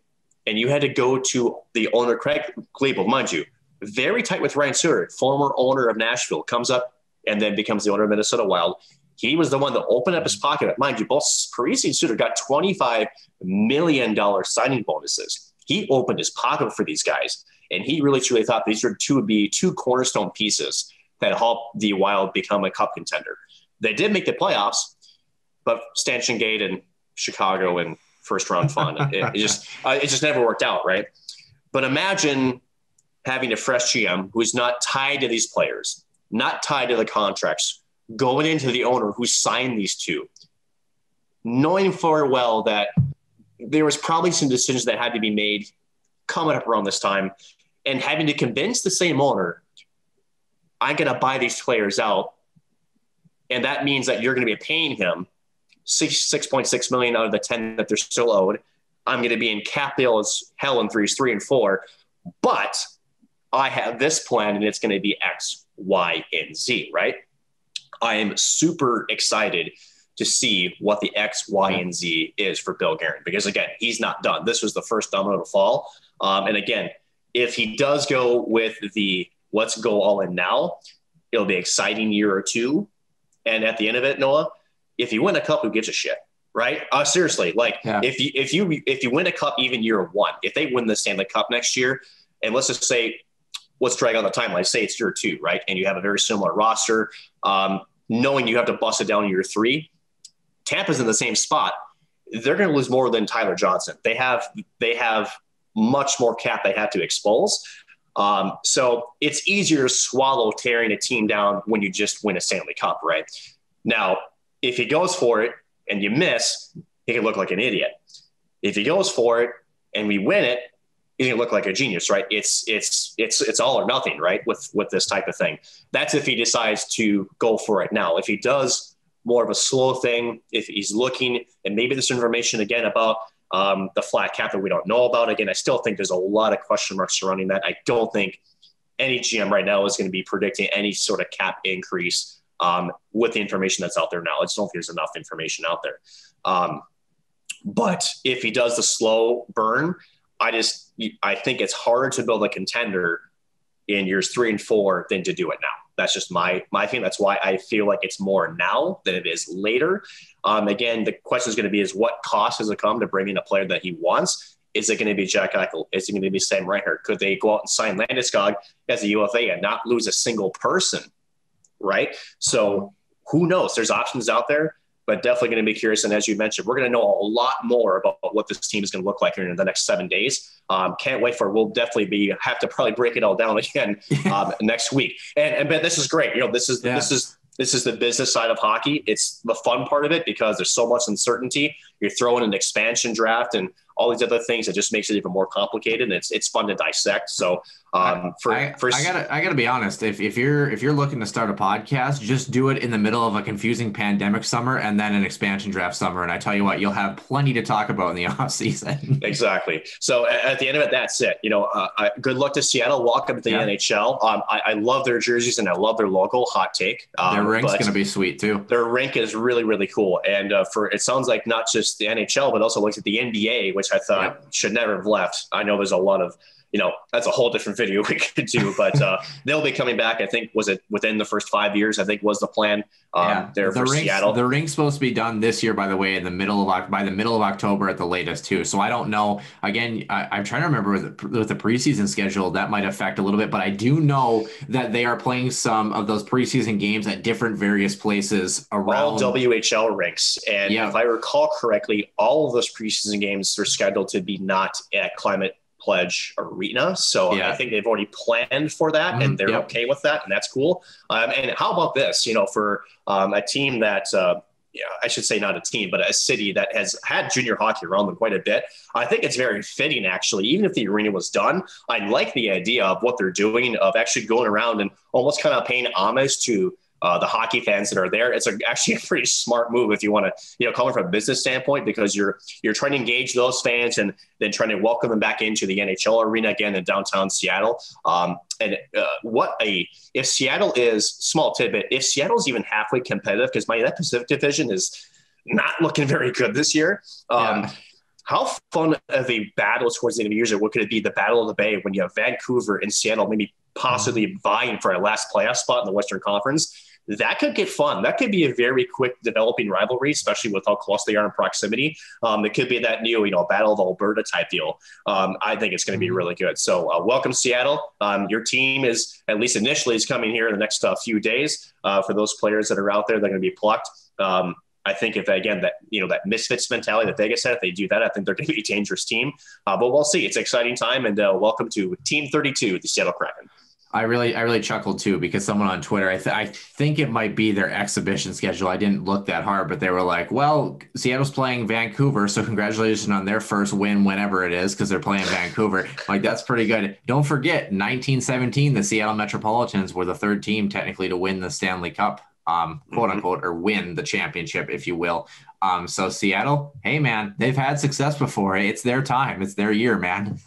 and you had to go to the owner, Craig Glebel, mind you, very tight with Ryan Suter, former owner of Nashville, comes up and then becomes the owner of Minnesota Wild. He was the one that opened up his pocket. Mind you, both Parisi and Suter got $25 million signing bonuses. He opened his pocket for these guys, and he really truly thought these would be two cornerstone pieces that helped the Wild become a cup contender. They did make the playoffs, but Stanchion Gate and Chicago and first round fun, it just never worked out, right? But imagine having a fresh GM who's not tied to these players, not tied to the contracts, going into the owner who signed these two, knowing full well that there was probably some decisions that had to be made coming up around this time, and having to convince the same owner, I'm going to buy these players out. And that means that you're going to be paying him $6.6 million out of the 10 that they're still owed. I'm going to be in cap bill as hell in 3 and 4, but I have this plan and it's going to be X, Y, and Z, right? I am super excited to see what the X, Y, and Z is for Bill Guerin, because again, he's not done. This was the first domino to fall. And again, if he does go with the let's go all in now, it'll be an exciting year or two. And at the end of it, Noah, if you win a cup, who gives a shit, right? Seriously, if you win a cup even year 1, if they win the Stanley Cup next year, and let's just say, let's drag on the timeline, say it's year 2, right? And you have a very similar roster, knowing you have to bust it down in year 3, Tampa's in the same spot. They're going to lose more than Tyler Johnson. They have much more cap they have to expose. So it's easier to swallow tearing a team down when you just win a Stanley Cup, right? Now, if he goes for it and you miss, he can look like an idiot. If he goes for it and we win it, he's going to look like a genius, right? It's all or nothing, right? With this type of thing. That's if he decides to go for it now. If he does more of a slow thing, if he's looking, and maybe there's information again about the flat cap that we don't know about. Again, I still think there's a lot of question marks surrounding that. I don't think any GM right now is going to be predicting any sort of cap increase with the information that's out there now. I just don't think there's enough information out there. But if he does the slow burn, I think it's harder to build a contender in years 3 and 4 than to do it now. That's just my thing. That's why I feel like it's more now than it is later. Again, the question is going to be, is what cost does it come to bring in a player that he wants? Is it going to be Jack Eichel? Is it going to be Sam Reinhart? Could they go out and sign Landeskog as a UFA and not lose a single person? Right. So who knows? There's options out there, but definitely going to be curious. And as you mentioned, we're going to know a lot more about what this team is going to look like here in the next 7 days. Can't wait for it. We'll definitely have to probably break it all down again next week. And Ben, this is great. This is the business side of hockey. It's the fun part of it because there's so much uncertainty. You're throwing an expansion draft and all these other things. It just makes it even more complicated, and it's fun to dissect. So I gotta be honest. If you're looking to start a podcast, just do it in the middle of a confusing pandemic summer and then an expansion draft summer. And I tell you what, you'll have plenty to talk about in the off season. Exactly. So at the end of it, that's it. Good luck to Seattle. Welcome to the NHL. I love their jerseys and I love their logo. Hot take. Their rink's going to be sweet too. Their rink is really, really cool. And it sounds like not just the NHL, but also looks at the NBA, which I thought should never have left. I know there's a lot of, that's a whole different video we could do, but they'll be coming back. I think, was it within the first 5 years, I think was the plan there for Seattle. The rink's supposed to be done this year, by the way, by the middle of October at the latest too. So I don't know. Again, I'm trying to remember with the preseason schedule, that might affect a little bit, but I do know that they are playing some of those preseason games at different various places around. All WHL rinks. And if I recall correctly, all of those preseason games are scheduled to be not at Climate Pledge Arena. So I think they've already planned for that and they're okay with that. And that's cool. And how about this, for a team that, I should say not a team, but a city that has had junior hockey around them quite a bit. I think it's very fitting, actually, even if the arena was done. I like the idea of what they're doing, of actually going around and almost kind of paying homage to the hockey fans that are there. It's actually a pretty smart move if you want to, coming from a business standpoint, because you're trying to engage those fans and then trying to welcome them back into the NHL arena again in downtown Seattle. If Seattle is, small tidbit, if Seattle's even halfway competitive, because that Pacific Division is not looking very good this year. How fun of a battle towards the end of the year? What could it be? The Battle of the Bay, when you have Vancouver and Seattle maybe possibly vying for a last playoff spot in the Western Conference. That could get fun. That could be a very quick developing rivalry, especially with how close they are in proximity. It could be that new, Battle of Alberta type deal. I think it's going to be really good. So welcome, Seattle. Your team is, at least initially, is coming here in the next few days. For those players that are out there, they're going to be plucked. I think if, again, that misfits mentality that Vegas had, if they do that, I think they're going to be a dangerous team. But we'll see. It's an exciting time, and welcome to Team 32, the Seattle Kraken. I really chuckled too, because someone on Twitter, I think it might be their exhibition schedule. I didn't look that hard, but they were like, well, Seattle's playing Vancouver, so congratulations on their first win whenever it is, because they're playing Vancouver. Like, that's pretty good. Don't forget, 1917, the Seattle Metropolitans were the third team technically to win the Stanley Cup, quote unquote, or win the championship, if you will. So Seattle, hey man, they've had success before. It's their time. It's their year, man.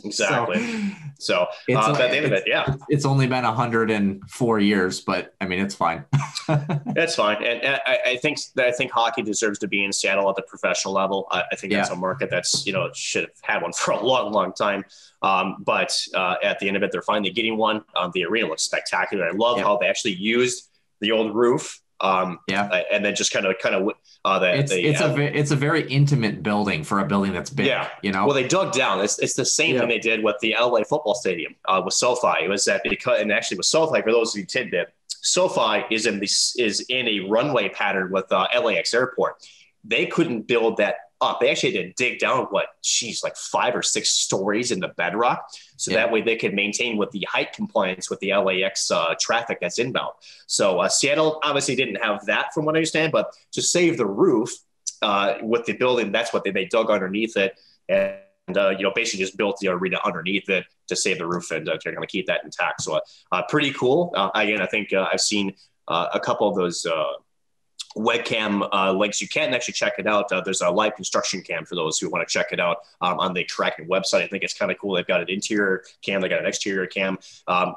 Exactly. So at the end of it, it's only been 104 years, but I mean, it's fine. It's fine. And I think hockey deserves to be in Seattle at the professional level. I think that's a market that's, should have had one for a long, long time. But at the end of it, they're finally getting one. The arena looks spectacular. I love how they actually used the old roof. And then just kind of it's a very intimate building for a building that's big. Well, they dug down. It's the same thing they did with the LA football stadium with SoFi. It was that and actually with SoFi, for those of you tidbit, SoFi is in a runway pattern with LAX airport. They couldn't build that up. They actually had to dig down like 5 or 6 stories in the bedrock. So that way they could maintain with the height compliance with the LAX traffic that's inbound. So Seattle obviously didn't have that from what I understand, but to save the roof with the building, that's what they dug underneath it. And basically just built the arena underneath it to save the roof, and they're going to keep that intact. So pretty cool. Again, I think I've seen a couple of those webcam links. You can actually check it out. There's a live construction cam for those who want to check it out on the Kraken website. I think it's kind of cool. They've got an interior cam. They got an exterior cam. I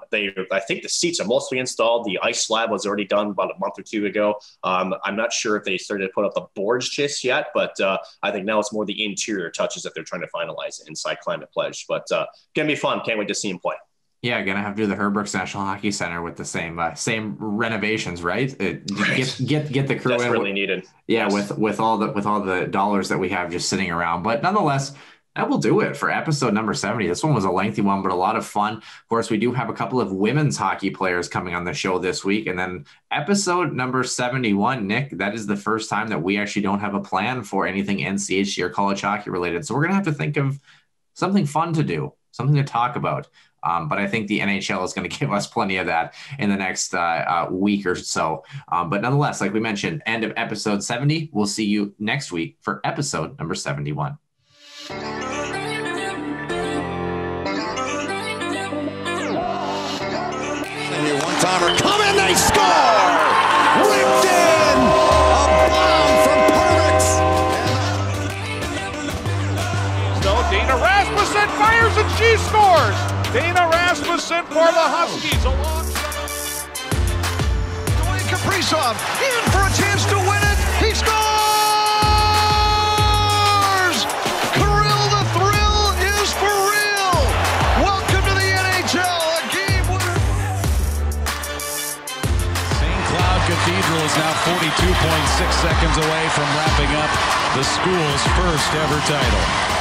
think the seats are mostly installed. The ice slab was already done about a month or two ago. I'm not sure if they started to put up the boards just yet, but I think now it's more the interior touches that they're trying to finalize inside Climate Pledge. But gonna be fun. Can't wait to see him play. Yeah, gonna have to do the Herbert National Hockey Center with the same renovations, right? Get the crew That's in. really needed. Yeah, yes. with all the dollars that we have just sitting around, but nonetheless, that will do it for episode number 70. This one was a lengthy one, but a lot of fun. Of course, we do have a couple of women's hockey players coming on the show this week, and then episode number 71, Nick. That is the first time that we actually don't have a plan for anything NCHC or college hockey related. So we're gonna have to think of something fun to do, something to talk about. But I think the NHL is going to give us plenty of that in the next week or so. But nonetheless, like we mentioned, end of episode 70. We'll see you next week for episode number 71. bomber. Come in, they score! Ripped in! A bomb from Parise. So Dana Rasmussen fires and she scores. Dana Rasmussen for the Huskies. Kaprizov in for a chance to win it. He scores! Kirill the Thrill is for real. Welcome to the NHL. A game winner. St. Cloud Cathedral is now 42.6 seconds away from wrapping up the school's first ever title.